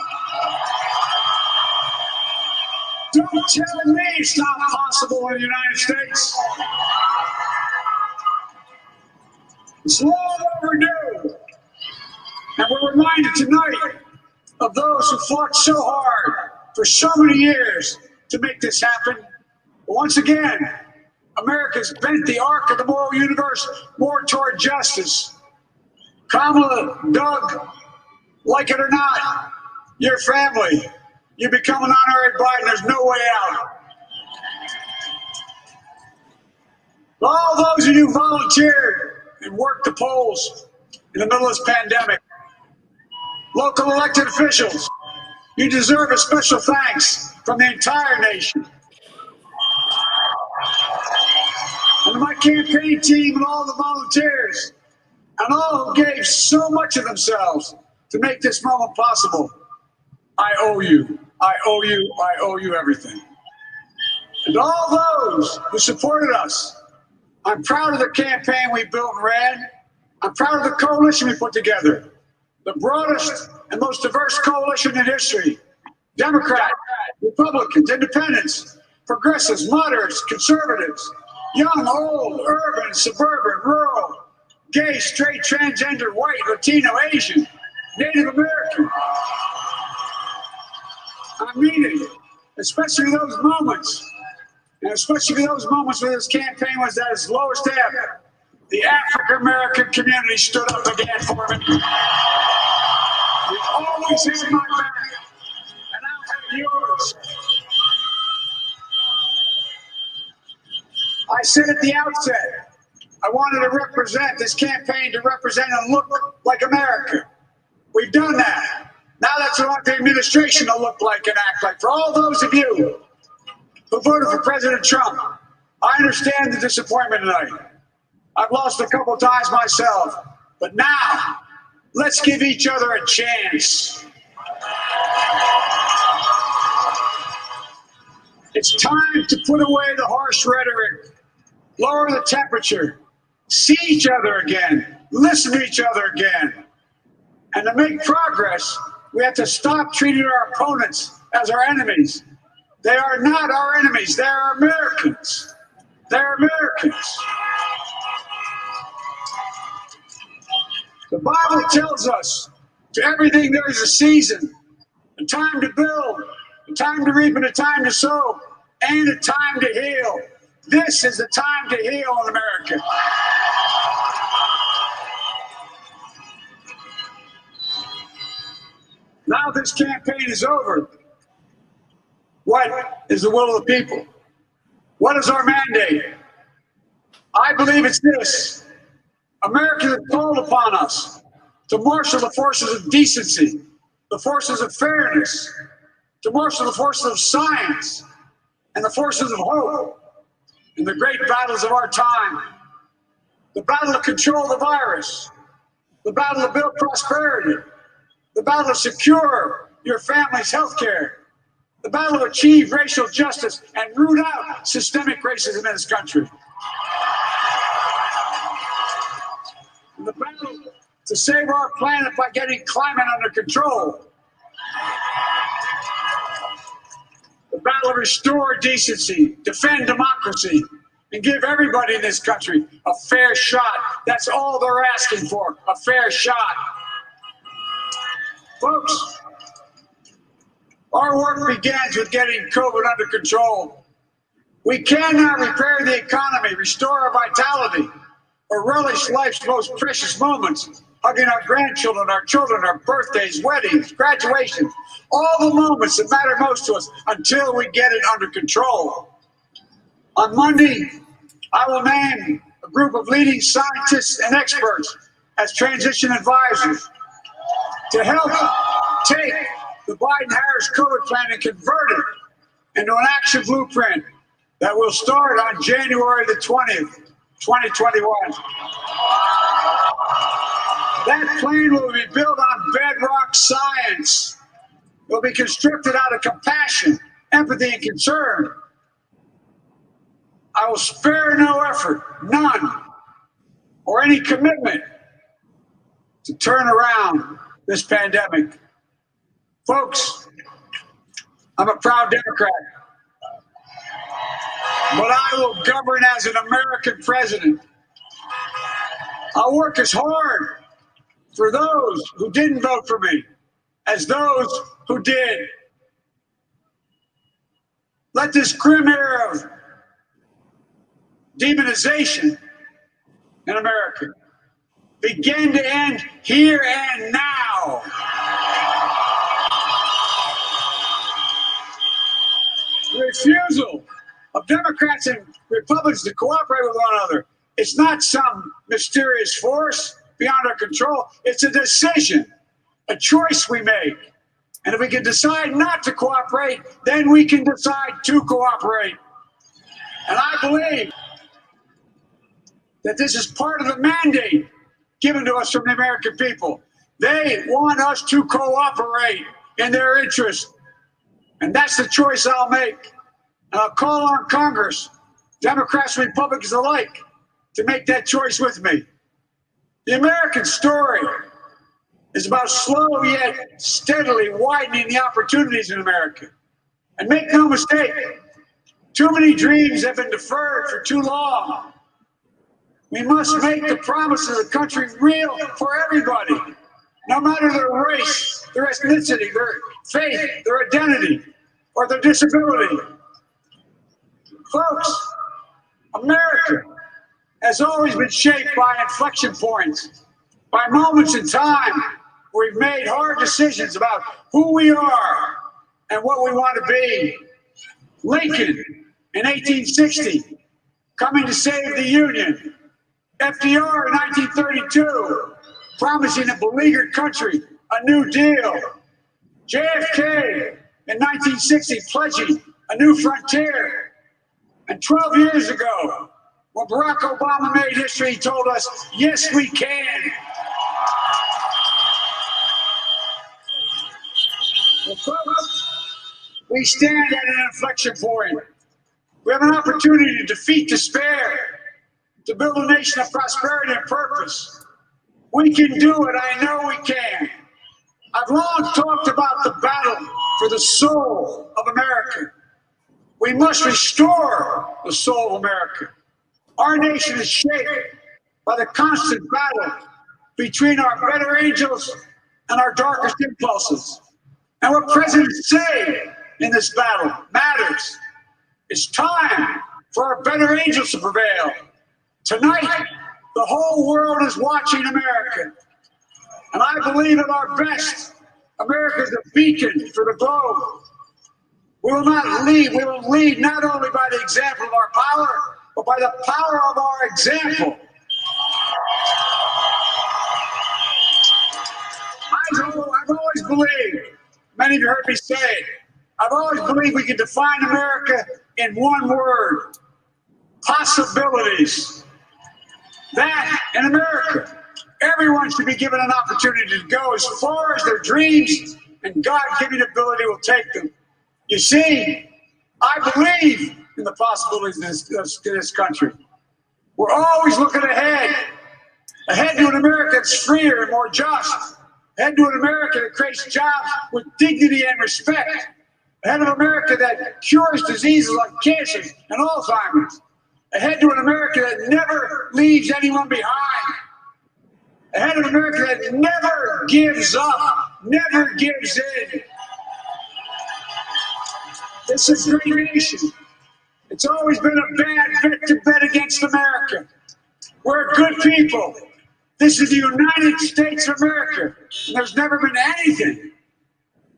Don't tell me it's not possible in the United States. It's long overdue. And we're reminded tonight of those who fought so hard for so many years to make this happen. But once again, America's bent the arc of the moral universe more toward justice. Kamala, Doug, like it or not, your family, you become an honorary Biden, there's no way out. All those of you who volunteered and worked the polls in the middle of this pandemic, local elected officials, you deserve a special thanks from the entire nation. And my campaign team and all the volunteers and all who gave so much of themselves to make this moment possible, I owe you. I owe you. I owe you everything. And all those who supported us, I'm proud of the campaign we built and ran. I'm proud of the coalition we put together, the broadest and most diverse coalition in history. Democrats, Republicans, Independents, progressives, moderates, conservatives, young, old, urban, suburban, rural, gay, straight, transgender, white, Latino, Asian, Native American. I mean it, especially those moments, and especially those moments where this campaign was at its lowest ebb. The African American community stood up again for me. You always had my back, and I'll have yours. I said at the outset, I wanted to represent this campaign to represent and look like America. We've done that. Now that's what I want the administration to look like and act like. For all those of you who voted for President Trump, I understand the disappointment tonight. I've lost a couple times myself, but now let's give each other a chance. It's time to put away the harsh rhetoric, lower the temperature, see each other again, listen to each other again. And to make progress, we have to stop treating our opponents as our enemies. They are not our enemies. They are Americans. They're Americans. The Bible tells us to everything there is a season, a time to build, a time to reap, and a time to sow, and a time to heal. This is the time to heal in America. Now this campaign is over. What is the will of the people? What is our mandate? I believe it's this. America has called upon us to marshal the forces of decency, the forces of fairness, to marshal the forces of science and the forces of hope in the great battles of our time. The battle to control the virus, the battle to build prosperity, the battle to secure your family's health care, the battle to achieve racial justice and root out systemic racism in this country. The battle to save our planet by getting climate under control. The battle to restore decency, defend democracy, and give everybody in this country a fair shot. That's all they're asking for, a fair shot. Folks, our work begins with getting COVID under control. We cannot repair the economy, restore our vitality, or relish life's most precious moments, hugging our grandchildren, our children, our birthdays, weddings, graduations, all the moments that matter most to us until we get it under control. On Monday, I will name a group of leading scientists and experts as transition advisors to help take the Biden-Harris COVID plan and convert it into an action blueprint that will start on January the 20th, 2021. That plan will be built on bedrock science. It will be constructed out of compassion, empathy, and concern. I will spare no effort, none, or any commitment to turn around this pandemic. Folks, I'm a proud Democrat, but I will govern as an American president. I'll work as hard for those who didn't vote for me as those who did. Let this grim era of demonization in America begin to end here and now. The refusal of Democrats and Republicans to cooperate with one another, it's not some mysterious force beyond our control. It's a decision, a choice we make. And if we can decide not to cooperate, then we can decide to cooperate. And I believe that this is part of the mandate given to us from the American people. They want us to cooperate in their interest. And that's the choice I'll make. And I'll call on Congress, Democrats and Republicans alike, to make that choice with me. The American story is about slow yet steadily widening the opportunities in America. And make no mistake, too many dreams have been deferred for too long. We must make the promise of the country real for everybody, no matter their race, their ethnicity, their faith, their identity, or their disability. Folks, America has always been shaped by inflection points, by moments in time where we've made hard decisions about who we are and what we want to be. Lincoln in 1860, coming to save the Union. FDR in 1932, promising a beleaguered country a new deal. JFK in 1960, pledging a new frontier. And 12 years ago, when Barack Obama made history, he told us, yes, we can. Well, folks, we stand at an inflection point. We have an opportunity to defeat despair, to build a nation of prosperity and purpose. We can do it. I know we can. I've long talked about the battle for the soul of America. We must restore the soul of America. Our nation is shaped by the constant battle between our better angels and our darkest impulses. And what presidents say in this battle matters. It's time for our better angels to prevail. Tonight, the whole world is watching America. And I believe at our best, America is a beacon for the globe. We will not lead. We will lead not only by the example of our power, but by the power of our example. I've always believed, many of you heard me say it, I've always believed we can define America in one word: possibilities. That in America, everyone should be given an opportunity to go as far as their dreams and God-given ability will take them. You see, I believe in the possibilities of this country. We're always looking ahead to an America that's freer and more just, ahead to an America that creates jobs with dignity and respect, ahead of America that cures diseases like cancer and Alzheimer's, ahead to an America that never leaves anyone behind, ahead of America that never gives up, never gives in. This is a great nation. It's always been a bad bet to bet against America. We're good people. This is the United States of America. And there's never been anything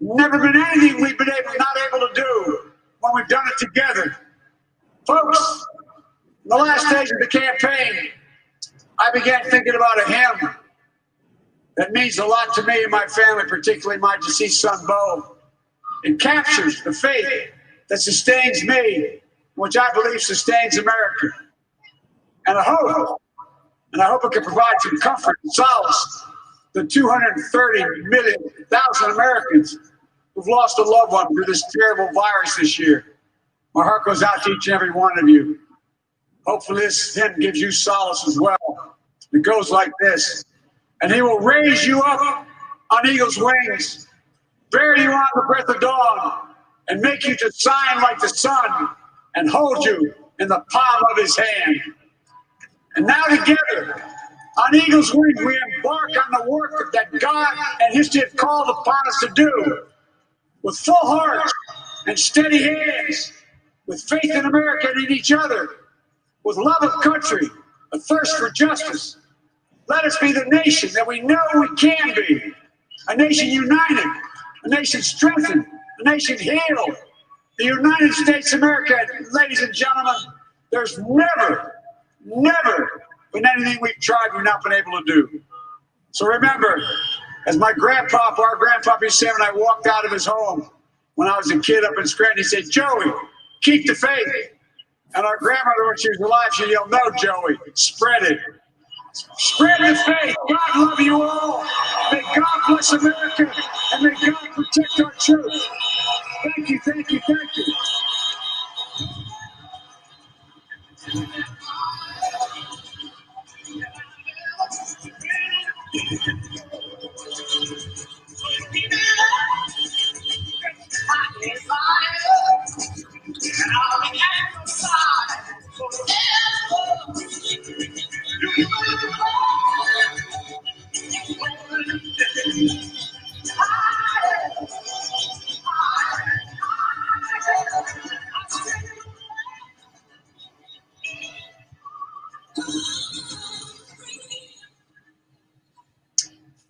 we've been not able to do when we've done it together. Folks, in the last days of the campaign, I began thinking about a hymn that means a lot to me and my family, particularly my deceased son, Bo. It captures the faith that sustains me, which I believe sustains America. And I hope it can provide some comfort and solace to 230,000 Americans who've lost a loved one through this terrible virus this year. My heart goes out to each and every one of you. Hopefully this hymn gives you solace as well. It goes like this: and he will raise you up on eagle's wings, bear you on the breath of dawn, and make you to shine like the sun, and hold you in the palm of his hand. And now together, on eagle's wings, we embark on the work that God and history have called upon us to do, with full hearts and steady hands, with faith in America and in each other, with love of country, a thirst for justice. Let us be the nation that we know we can be, a nation united, a nation strengthened, a nation healed. The United States of America, ladies and gentlemen, there's never been anything we've tried we've not been able to do. So remember, as our grandpappy Sam and I walked out of his home when I was a kid up in Scranton, he said, "Joey, keep the faith." And our grandmother, when she was alive, she yelled, "No, Joey, spread it. Spread the faith. God love you all. May God bless America, and may God protect our church." Thank you, thank you, thank you.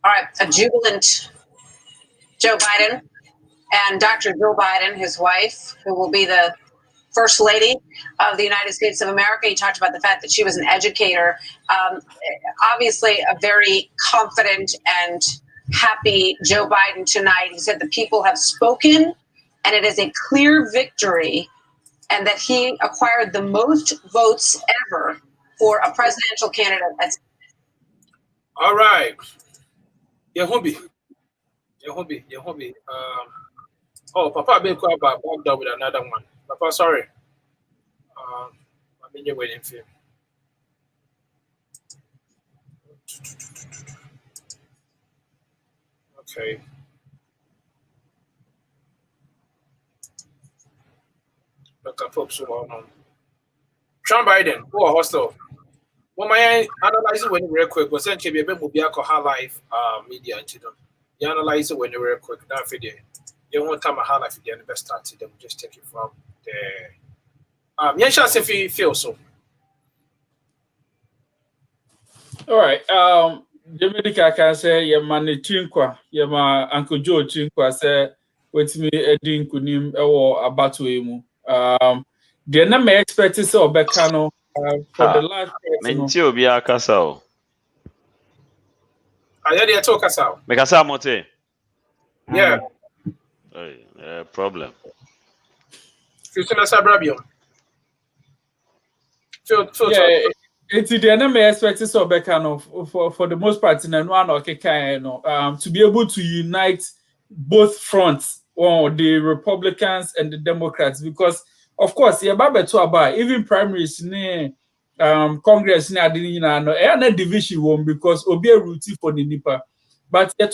All right, a jubilant Joe Biden and Dr. Joe Biden, his wife, who will be the First Lady of the United States of America. He talked about the fact that she was an educator. Obviously, a very confident and happy Joe Biden tonight. He said the people have spoken, and it is a clear victory, and that he acquired the most votes ever for a presidential candidate. All right. Yehubi. Oh, Papa, I've been quite back down with another one. Papa, sorry. I'm in your waiting for you. Okay. Look up folks who are on. Trump Biden, who are hostile. Well, my analyze it when real quick. Was sent to be a bit more live media into them. You analyze it when real quick. That video. You won't time a high life again. The best start to them. Just take it from there. Yeah, chance if you feel so. All right. Jamaica can say your man Chinkwa, your man Uncle Joe Chinkwa say with me Edin Kunim or Abatuemu. The number expected so Becano for the last person. Menti obi akasa o. Aye dey talk us out. Me kasa mote. Yeah. Problem. Christina Sabrabium. Yeah, it's the enemy expected so for the most part in one or to be able to unite both fronts, or the Republicans and the Democrats, because of course even primaries Congress and division won because obi a routine for the nipa, but then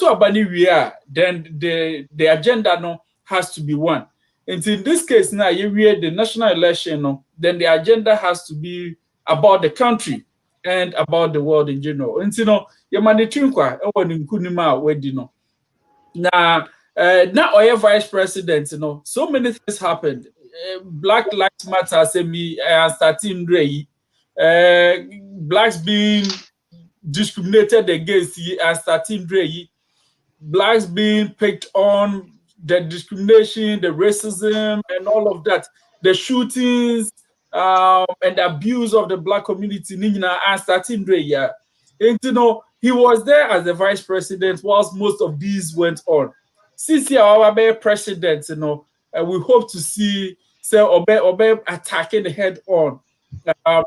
the agenda no has to be one. And in this case now, you read the national election, then the agenda has to be about the country and about the world in general. And you monitoring now now vice president, so many things happened. Black Lives Matter starting blacks being discriminated against and starting blacks being picked on, the discrimination, the racism, and all of that, the shootings and the abuse of the black community, and starting and he was there as the vice president whilst most of these went on. Since our president, we hope to see Obe attacking the head on,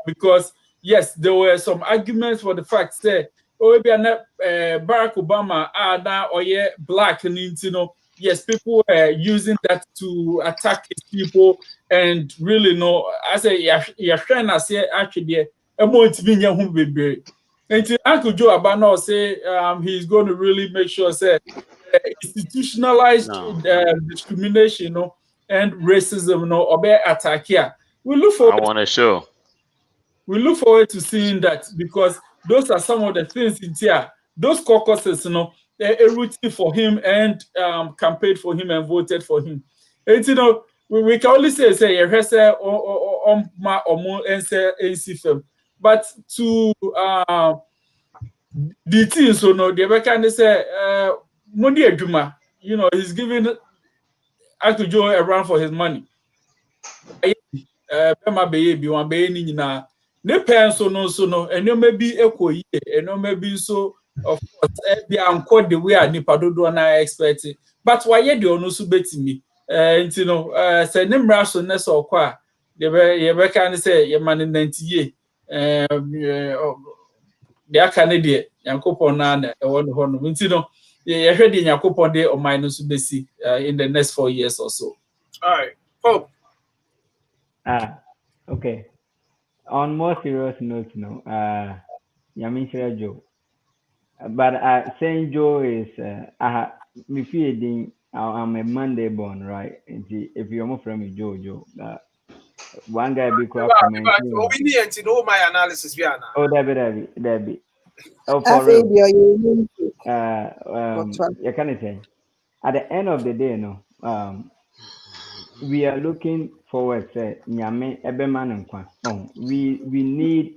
because yes, there were some arguments for the fact that Barack Obama are now black, and yes, people were using that to attack his people, and really I say you're trying to say actually and Uncle Joe Abano say he's going to really make sure institutionalized discrimination and racism or attack here. We look forward to seeing that, because those are some of the things in here. Those caucuses, they're rooting for him and campaigned for him and voted for him. And we can only say but to the team, so they can say Mundi Ejuma, he's giving Uncle Joe a run for his money. Ne pen so and you may be equal, and you may be so, of course, be unquote the way I nipadodo na expected. But why you don't know so bet me? And say name raso ness or qua, you can say your man in 90 years. They are Canadian, Yankopon Nana, one, you heard in Yakopon day or minus basic in the next 4 years or so. All right, Pope. Okay. On more serious note, Yamin Joe. But Saint Joe is me feeling I'm a Monday born, right? If you're more from Joe, one guy be quite commenting. We need to know my analysis. Oh, Debbie. Oh, I for think real. You can say at the end of the day, we are looking forward to Nyame Ebeman and we need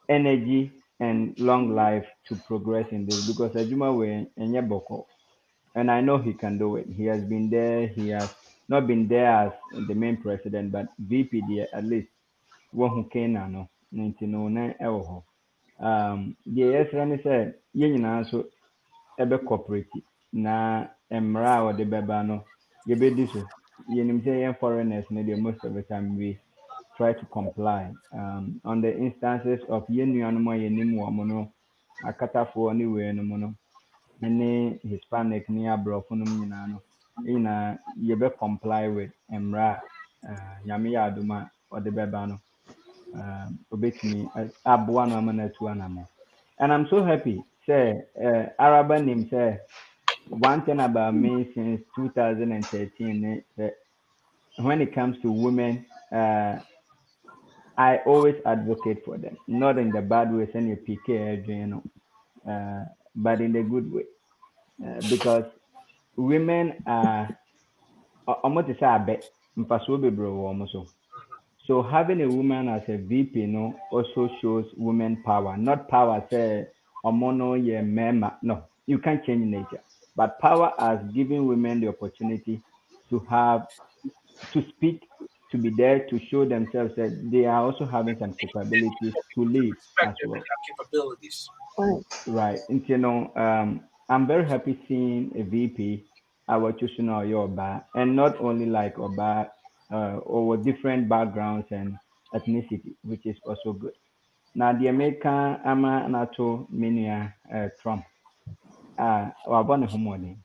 energy and long life to progress in this, because Ajuma we enye boko, and I know he can do it. He has been there. He has not been there as the main president, but VP at least one who can no 1909 ewo. The yes said yen so ebe corporate na emra or the bebano yebe diso yenim say foreigners most of the time we try to comply on the instances of yenuanuma yenim wo mono akatafo anywhere no mono any Hispanic ni abrofo no nyina no ina yebe comply with emra nyame ya aduma or the bebano obetimi abua no amana tu anamo. And I'm so happy. Say, Araba name say one thing about me since 2013. When it comes to women, I always advocate for them, not in the bad way, send your PK, but in the good way, because women are almost a bit. So having a woman as a VP, also shows women power. Not power, say, no, you can't change nature. But power as giving women the opportunity to speak, to be there to show themselves that they are also having some capabilities to lead as Perspective well. and their capabilities. Right. And you know, I'm very happy seeing a VP, our choosing Oba, and not only like Oba, or different backgrounds and ethnicity, which is also good. Now, the American ama nato minia Trump. Wabone humone.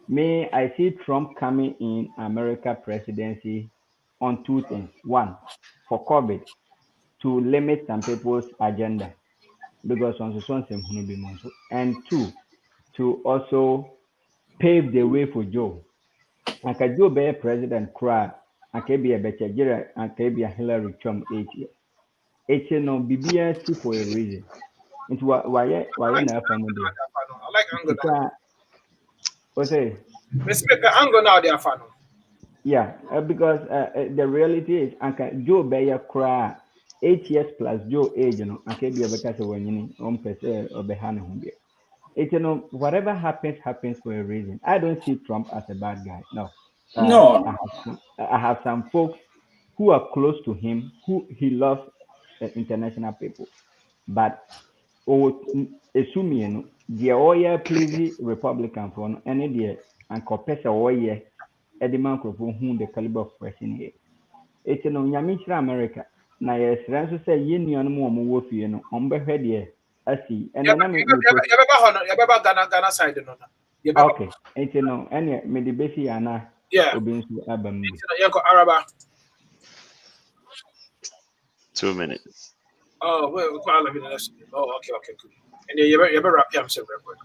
May I see Trump coming in America presidency on two things. One, for COVID, to limit some people's agenda because on the and two, to also pave the way for Joe. And can Joe be president cry and can be a better and can be a Hillary Trump 8 years. It's no BBS for a reason. It's why now from I like Ango. What's it? Mr. Ango now they are fan. Yeah, because the reality is, Joe Bayer cry 8 years plus Joe age, you know, and can be a better when you person or behind him. It's you know, whatever happens for a reason. I don't see Trump as a bad guy. No. No. I have some folks who are close to him, who he loves international people. But assuming the oil please Republican for any day and compare oil at the microphone whom the caliber of person here. It's no Yamisha America. Now, yes, Ranso say, Union more wolf, you know, on behead here. I see. And then I'm Ghana side. Okay. It's no, any medibesi ana. Yeah. Araba. 2 minutes. Oh, well, oh, okay, good. And you better wrap your arms real quick.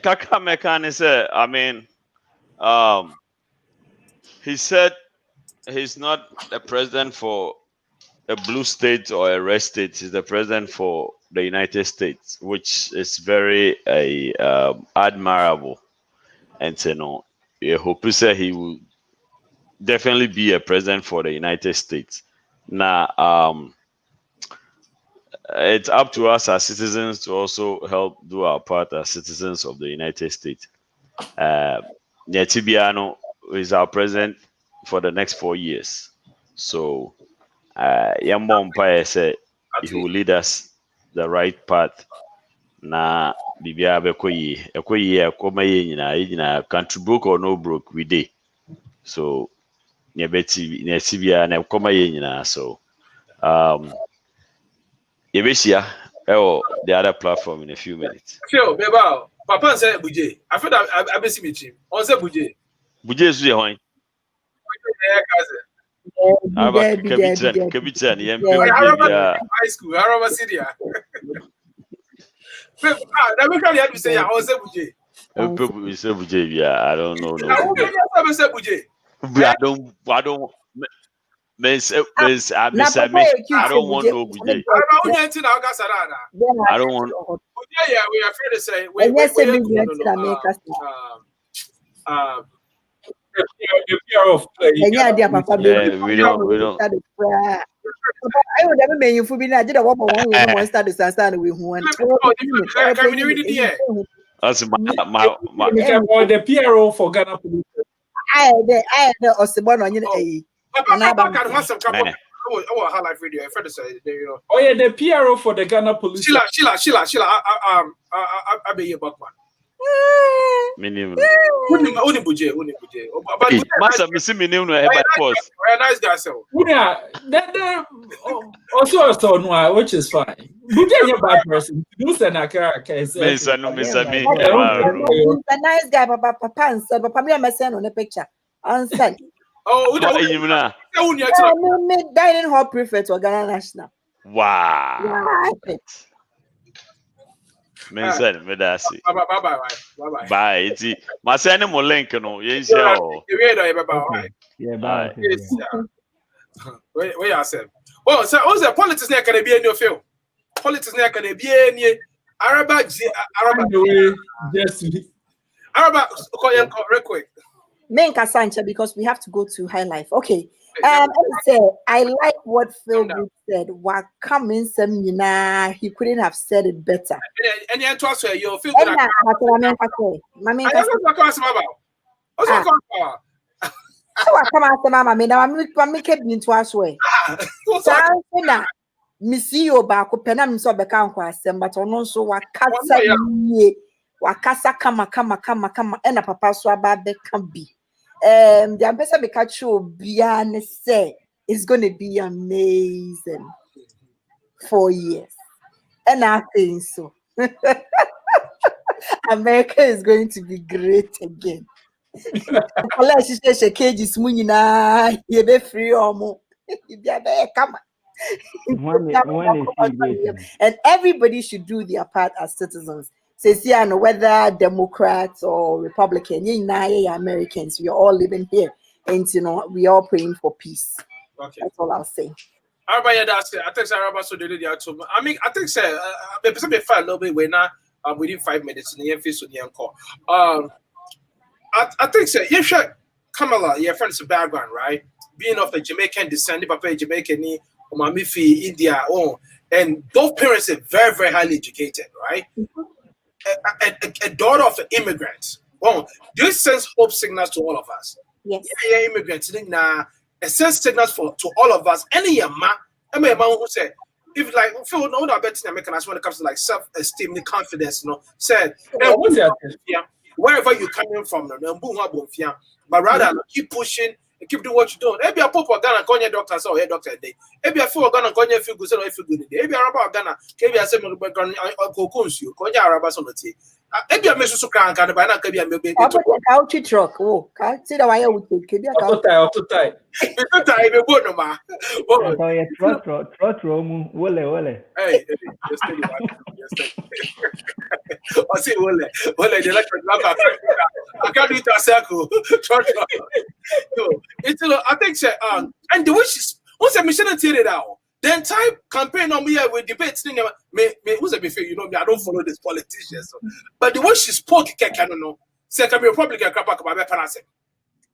Kaka Mekani said, I mean, he said he's not the president for a blue state or a red state. He's the president for the United States, which is very admirable. And so, no, I hope he will definitely be a president for the United States. Now, it's up to us as citizens to also help do our part as citizens of the United States. Nyetibiano is our president for the next 4 years. So, Yambo Mpaya said he will lead us the right path. Na bibia ekoyi na country broke or no broke we dey. So nyebetibia na ekoma ye nyina. So yebesia the other platform in a few minutes. Sure, beba papa say buje. I feel that abesi bichi. On say buje. Buje su ye hwan? Kabitran yempe high school Araba Syria. I don't know. I don't want no Buje. I don't want. Yeah, we are afraid to say. The fear of play. We don't. I would never make you for being. I did a one start to stand with one. That's my the PRO for Ghana police. I had the Osborne on you. Oh yeah, the PRO for the Ghana police. Sheila. I be your Buckman. Minimum. Uni buje. Master, Missy Minimum, post. Nice guy, so. Also, no, which is fine. Buje is a bad person. You say Nakara, a nice guy, Papa, and said, Papa, me a on the picture. Answer. Oh, dining hall prefect for Ghana National. Wow. Bye. Bye. My son mo link no. Yes, yeah. Bye. Where you say? Oh, so also politics na can be in your field. Politics na can be in Araba. Yes. Araba, real quick. Menka Sancha, because we have to go to High Life. Okay. I like what Phil Good said. What coming some he couldn't have said it better. And then to us, you feel good. Missy you back penam so beka nkwa asem but ono so wakasa yie wakasa kama ena papa so aba beka bi the ambassador beka cho bia ne say it's going to be amazing 4 years and I think so America is going to be great again. Ola she cages mu nyina ye be free omo bia be come. And everybody should do their part as citizens. Say, whether Democrats or Republicans, Americans, we are all living here, and we are all praying for peace. Okay. That's all I'll say. I think so. I mean, I think so. Maybe a little bit when within 5 minutes in the face of the encore. I think so. You should Kamala, your friend's background, right? Being of the Jamaican descent, Papa Jamaican. Mamifi, India, and both parents are very, very highly educated, right? A daughter of an immigrant. This sends hope signals to all of us. Yes. Yeah, immigrants. It sends signals to all of us. Any yama, who said, if like Phil, no, I bet in American when it comes to like self-esteem, the confidence, said, wherever you're coming from, but rather keep pushing. Keep doing what you're doing. Maybe a pop Ghana call your doctor, so your doctor day. Maybe a fool Ghana call your feel good, so if you good day. Maybe a rabba Ghana, maybe a similar background cocons you, call your rabba on the tea. Maybe a mess of crank and a banana can be a baby. Couch truck. Oh, can't see the way I would take it. Auto tie. You go no ma. Trot room, wole. Hey, I see wole. They like I can't do it a circle. I think so. And the way she's once a mission it out. The entire campaign on me with debates. Who's a buffet? I don't follow these politicians. But the way she spoke, I don't know. Second Republican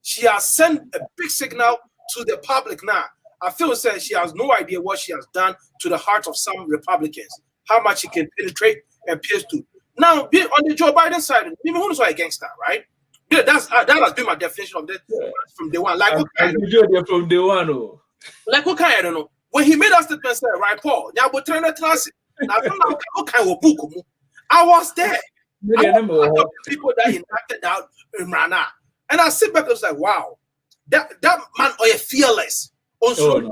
she has sent a big signal to the public now. I feel said she has no idea what she has done to the heart of some Republicans, how much she can penetrate and pierce to. Now, on the Joe Biden side, even who's a gangster, right? Yeah, that has been my definition of this from day one. Like what kind from day one, like what kind? I don't know. When he made us statement, say, right, Paul, now we're trying to class. Now, what kind of book? I was there. People that enacted out in Rana, and I sit back and was like, wow, that man are fearless. Also, and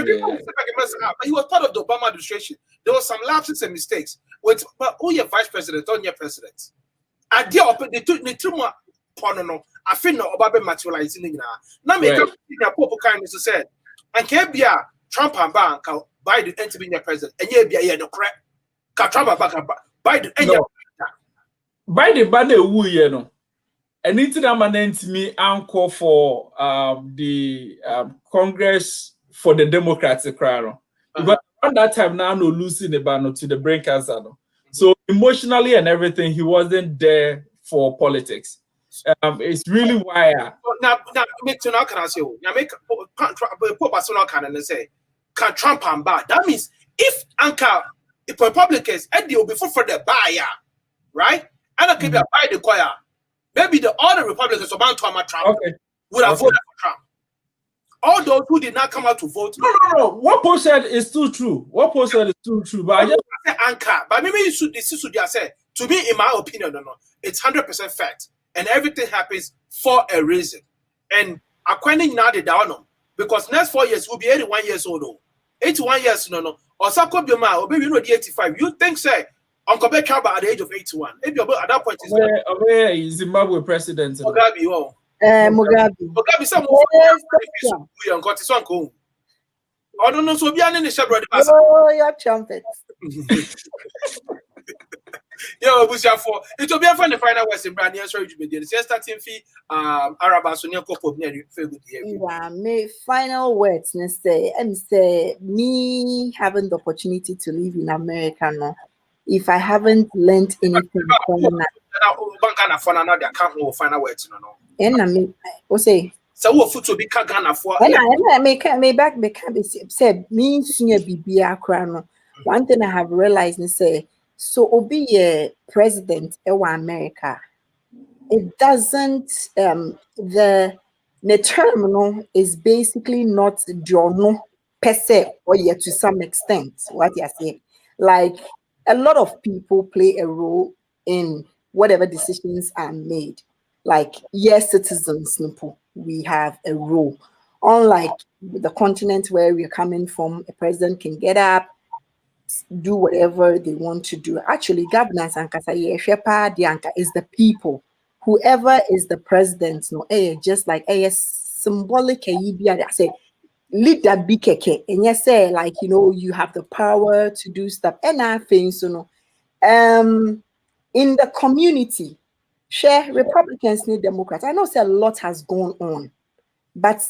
people sit back and mess up. But he was part of the Obama administration. There was some lapses and mistakes. But who your vice president, on your president? I did open the two more. No, I feel no about materializing now. Me come to Pope kindness said, and can be a Trump and bank Biden enter being your president, and you be a no crap. Trump and back Biden and Biden bade wu no. Anything that me anchor for the Congress for the Democrats crowd. But at that time now no losing the banner to the brain cancer. So emotionally and everything, he wasn't there for politics. It's really why now make to now can I say make personal can say can Trump and bad. That means if Republicans and they will be for the buyer, right? And I can buy the choir. Maybe all the Republicans about Trump would have voted for Trump. All those who did not come out to vote. No. What Paul said is still true. But I just say anchor. But maybe this should say to me, in my opinion, it's 100% fact. And everything happens for a reason. And according now the down because next 4 years will be 81 years old. 81 years, no. Or some could be or maybe the 85. You think say Uncle Bekaba at the age of 81. Maybe at that point is Zimbabwe president. Mugabe, Mugabe, some young got his uncle. I don't know, so be an initial brother. Oh, your trumpet. Yo, for it will be a fun final words in brand new sorry to be the starting fee. Arabas on your couple yeah, my final words say me having the opportunity to live in America now. If I haven't learned anything from that, another final words, and I mean, say So what foot to be Ghana for? And I make back say me senior BBA crown. One thing I have realized is say so obi a president in America. It doesn't the terminal is basically not journal per se or yet to some extent what you say. Like a lot of people play a role in whatever decisions are made. Like yes, citizens, we have a role. Unlike the continent where we're coming from, a president can get up, do whatever they want to do. Actually, governance and is the people. Whoever is the president, just like symbolic I say leader bikeke and yes say like you have the power to do stuff. And I think in the community, share Republicans need Democrats. I know say a lot has gone on, but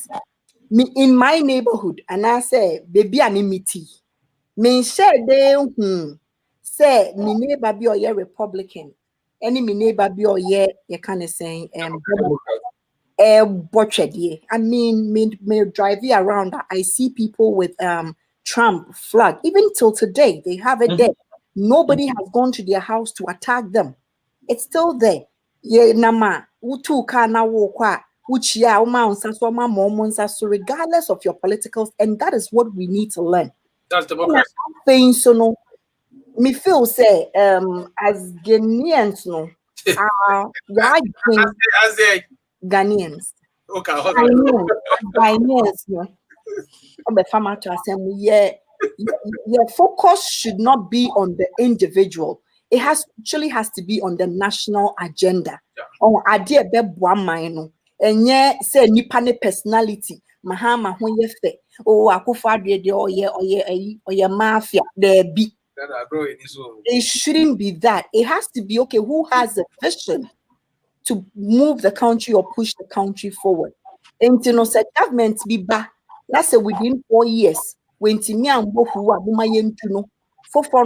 in my neighborhood, and I say baby anonymity. Me share they say me neighbor be or ye Republican. Any me neighbor be or ye kind of saying I mean me drive around. I see people with Trump flag. Even till today, they have it there. Nobody has gone to their house to attack them. It's still there. Ye nama utu kana wokwa uchia so regardless of your politicals, and that is what we need to learn. That's democracy. So no, me feel say as Ghanaians no, as they Ghanaians. Okay, Ghanaians no. Your focus should not be on the individual. It has to be on the national agenda. On idea be no. And yeah, say nipa ne personality. Mahama when ye fe. Oh, Akufo-Addo or mafia. There be. It shouldn't be that. It has to be okay. Who has a vision to move the country or push the country forward? And say government be back. Let's say within 4 years. When Timia and Bohua, Buma Yentuno, for 4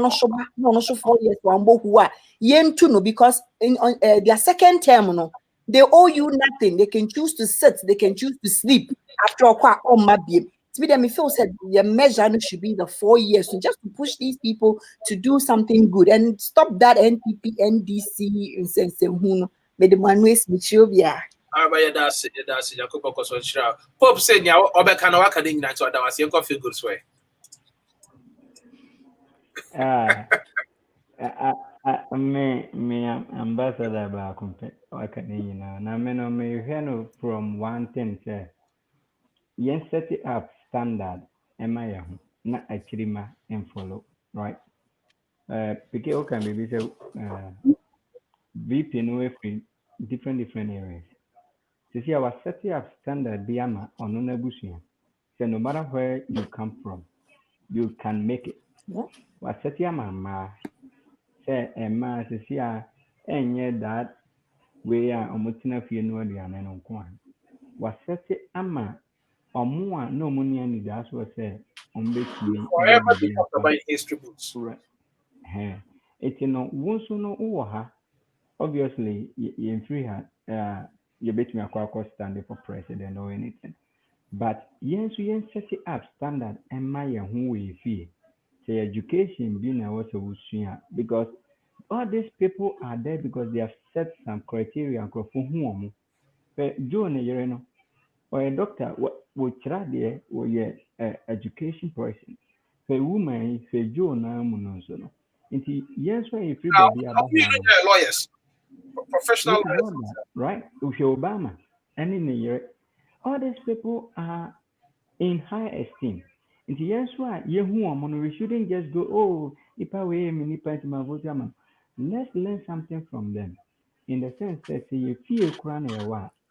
years, one Bohua, Yentuno, because in their second term, they owe you nothing. They can choose to sit, they can choose to sleep after a quack on my beam. To me, them feel said the measure should be the 4 years, so just to push these people to do something good and stop that NPP, NDC, and sense who made the man waste with you. That's Pope said, "Now, Obekano Academy, that's what I was saying. Feel good way." Me ambassador ba kumpe wakani na me no me hweno from one thing say yen set it up standard ema ya ho na akirima and follow right peke o kan be say VP no every different areas. You see, our setting up standard biama on Onabushian. So no matter where you come from, you can make it. What setting ma say a ma see and that we are omutina fi no dia na no ko an. What setting ama omua no money and that's what say on be forever be talked about history books. Right. It's no wonso no uwa obviously in free hand you bet me a standing for president or anything. But yes, we set it up standard and my who we feel. Say education being also because all these people are there because they have set some criteria for whom. But Joe or a doctor what try there or education person. For woman, for Joe now munozono. Yes, why if you be lawyers. Professional right? With Obama and in the year, all these people are in high esteem. And yes, why we shouldn't just go, oh, if I were let's learn something from them. In the sense that you feel crown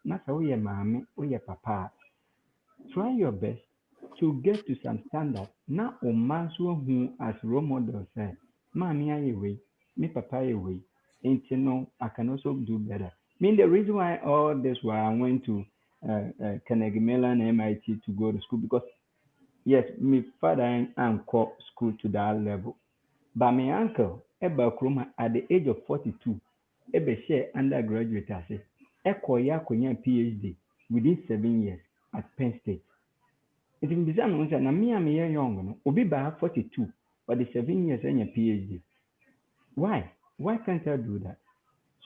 not how you mommy or your papa. Try your best to get to some standard. Now, who as role model say, mommy, I away, me papa away. And I can also do better. I mean, the reason why all this why I went to Carnegie Mellon MIT to go to school because yes, my father and co school to that level, but my uncle Eba Kroma at the age of 42, Ebe share undergraduate as Eko ya PhD. within 7 years at Penn State. It is bizarre. Na me am young, no. Obi ba 42, but the 7 years and a PhD. Why? Why can't I do that?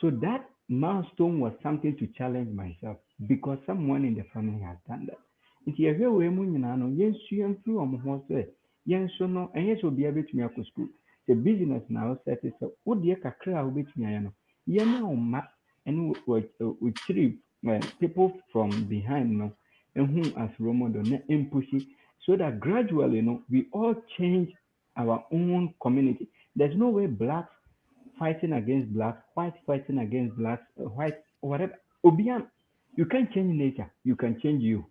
So that milestone was something to challenge myself because someone in the family has done that. If you ever we mu nyina no yensu yemfi omo ho say yensu no enye so bia betumi akọ school. The business now set is so wo de kakra wo betumi aya no. Ye na o ma and we treat people from behind no whom as role model na impushi so that gradually we all change our own community. There's no way blacks fighting against blacks, white fighting against blacks, white, whatever. Obian, you can't change nature, you can change you.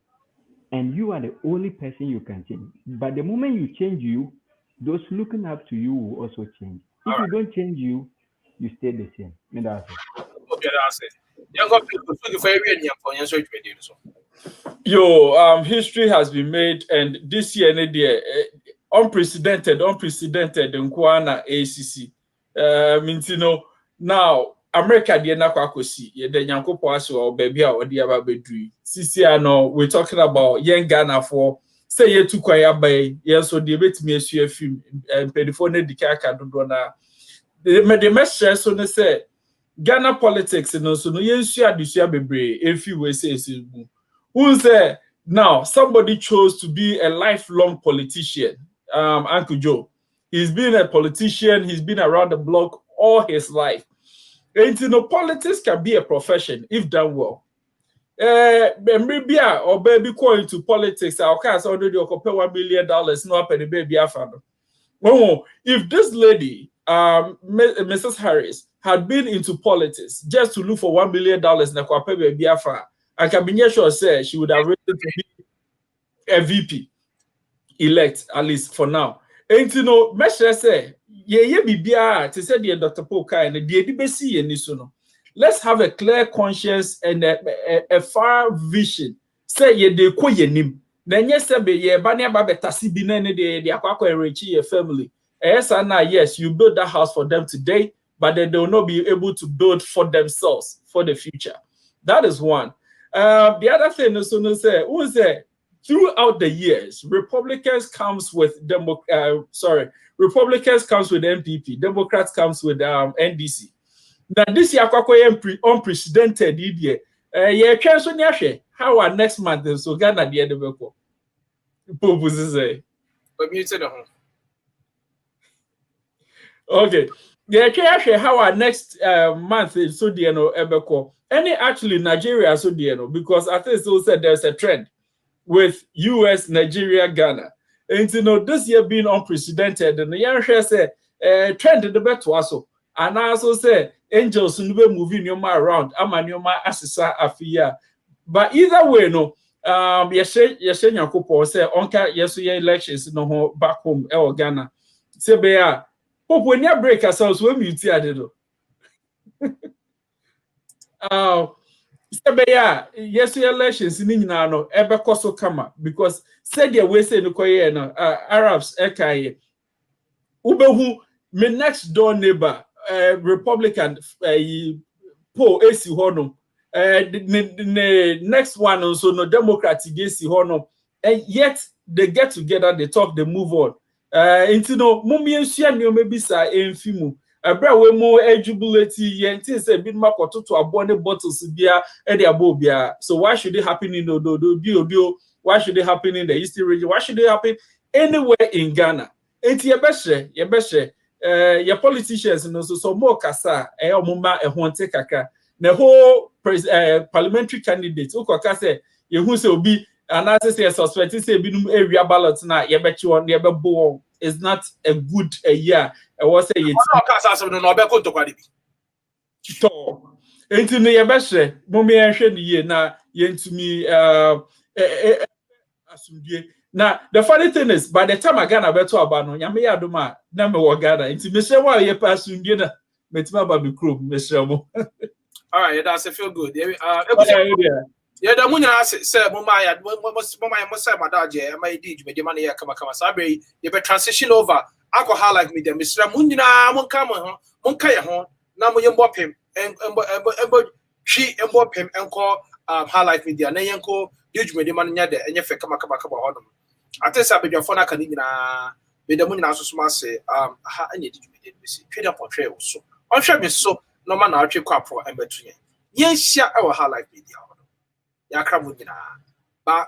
And you are the only person you can change. But the moment you change you, those looking up to you will also change. If you don't change you, you stay the same. That's it. Okay, that's it. Yo, history has been made, and this year, unprecedented, in Kwana ACC. Means now America the na kwakosi ye de nyankopon ase o baby a odi aba bedui sisi ano we talking about young Ghana for say ye tu kwan abai ye so de betimi asu afim pedifo na dikaka dodo na the message so ne say Ghana politics no so no ye nsu adesua bebre efi we say who say now somebody chose to be a lifelong politician. Uncle Joe, he's been a politician, he's been around the block all his life. And politics can be a profession if done well. Maybe or baby going into politics, our cars already occupy $1 million, no up the baby. Oh, if this lady, Mrs. Harris, had been into politics just to look for $1 million, I can be sure say she would have risen to be a VP elect, at least for now. And measure say, ye bibia to say the Dr. Poka and the DBC and this no. Let's have a clear conscience and a far vision. Say ye de ko ye nim. Na nye se be ye ba ne ba betasi bi na ne de akwakọ enrichi your family. Yes, you build that house for them today, but they will not be able to build for themselves for the future. That is one. The other thing is to say, who is there? Throughout the years, Republicans comes with NPP, Democrats comes with NDC. Now this year, unprecedented idea. How our next month is so Ghana the end okay. How our next month is so the any actually Nigeria so the because I think so said there's a trend with US, Nigeria, Ghana. And this year being unprecedented, and the young say trend the better also. And I also say angels will be moving your around. I'm a new assessor afia. But either way, yes, Yakupo say onka yes, elections no back home or Ghana. Say bear, when you break ourselves, when you tear the yes, elections in no ever so come because said the way say no Arabs ekaye ubehu my next door neighbor Republican Paul AC Hono the next one also no Democratic AC Hono and yet they get together, they talk, they move on. Mummy and Shani maybe sa enfimu. We more eligibility yenti say bid makoto to abone bottles bia e dia bobia. So why should it happen in Odo? Why should it happen in the Eastern region? Why should it happen anywhere in Ghana? Enti yebeshe your politicians so more kasa e omuma e honte kaka. The whole parliamentary candidates ukaka say ye hu say obi anase say suspect say binum area ballot na yebechi on yebebo is not a good year. I was saying it's into the best mommy and year now to me now the funny thing is by the time I got a better about no yami aduma number one Ghana into Michelle while you pass dinner metima baby crew Michelle. All right, that's a feel good. Yeah, the munya say mumaya must my dad my did me the money come sabre you be transition over alcohol like me the Mr. Munina mon come on kaya hon na mo yembop him and she embop him and call High Life Media na yenko huge media man nya de enye fe kama hodom atesa bedwafo na kan nyina medamu nyina so so ase ha anya di media bi se tweda pɔtwe wo so ɔhwɛ me so no ma na atwe kwapo embetu yen hia e wo High Life Media hodom ya kra mu nyina bye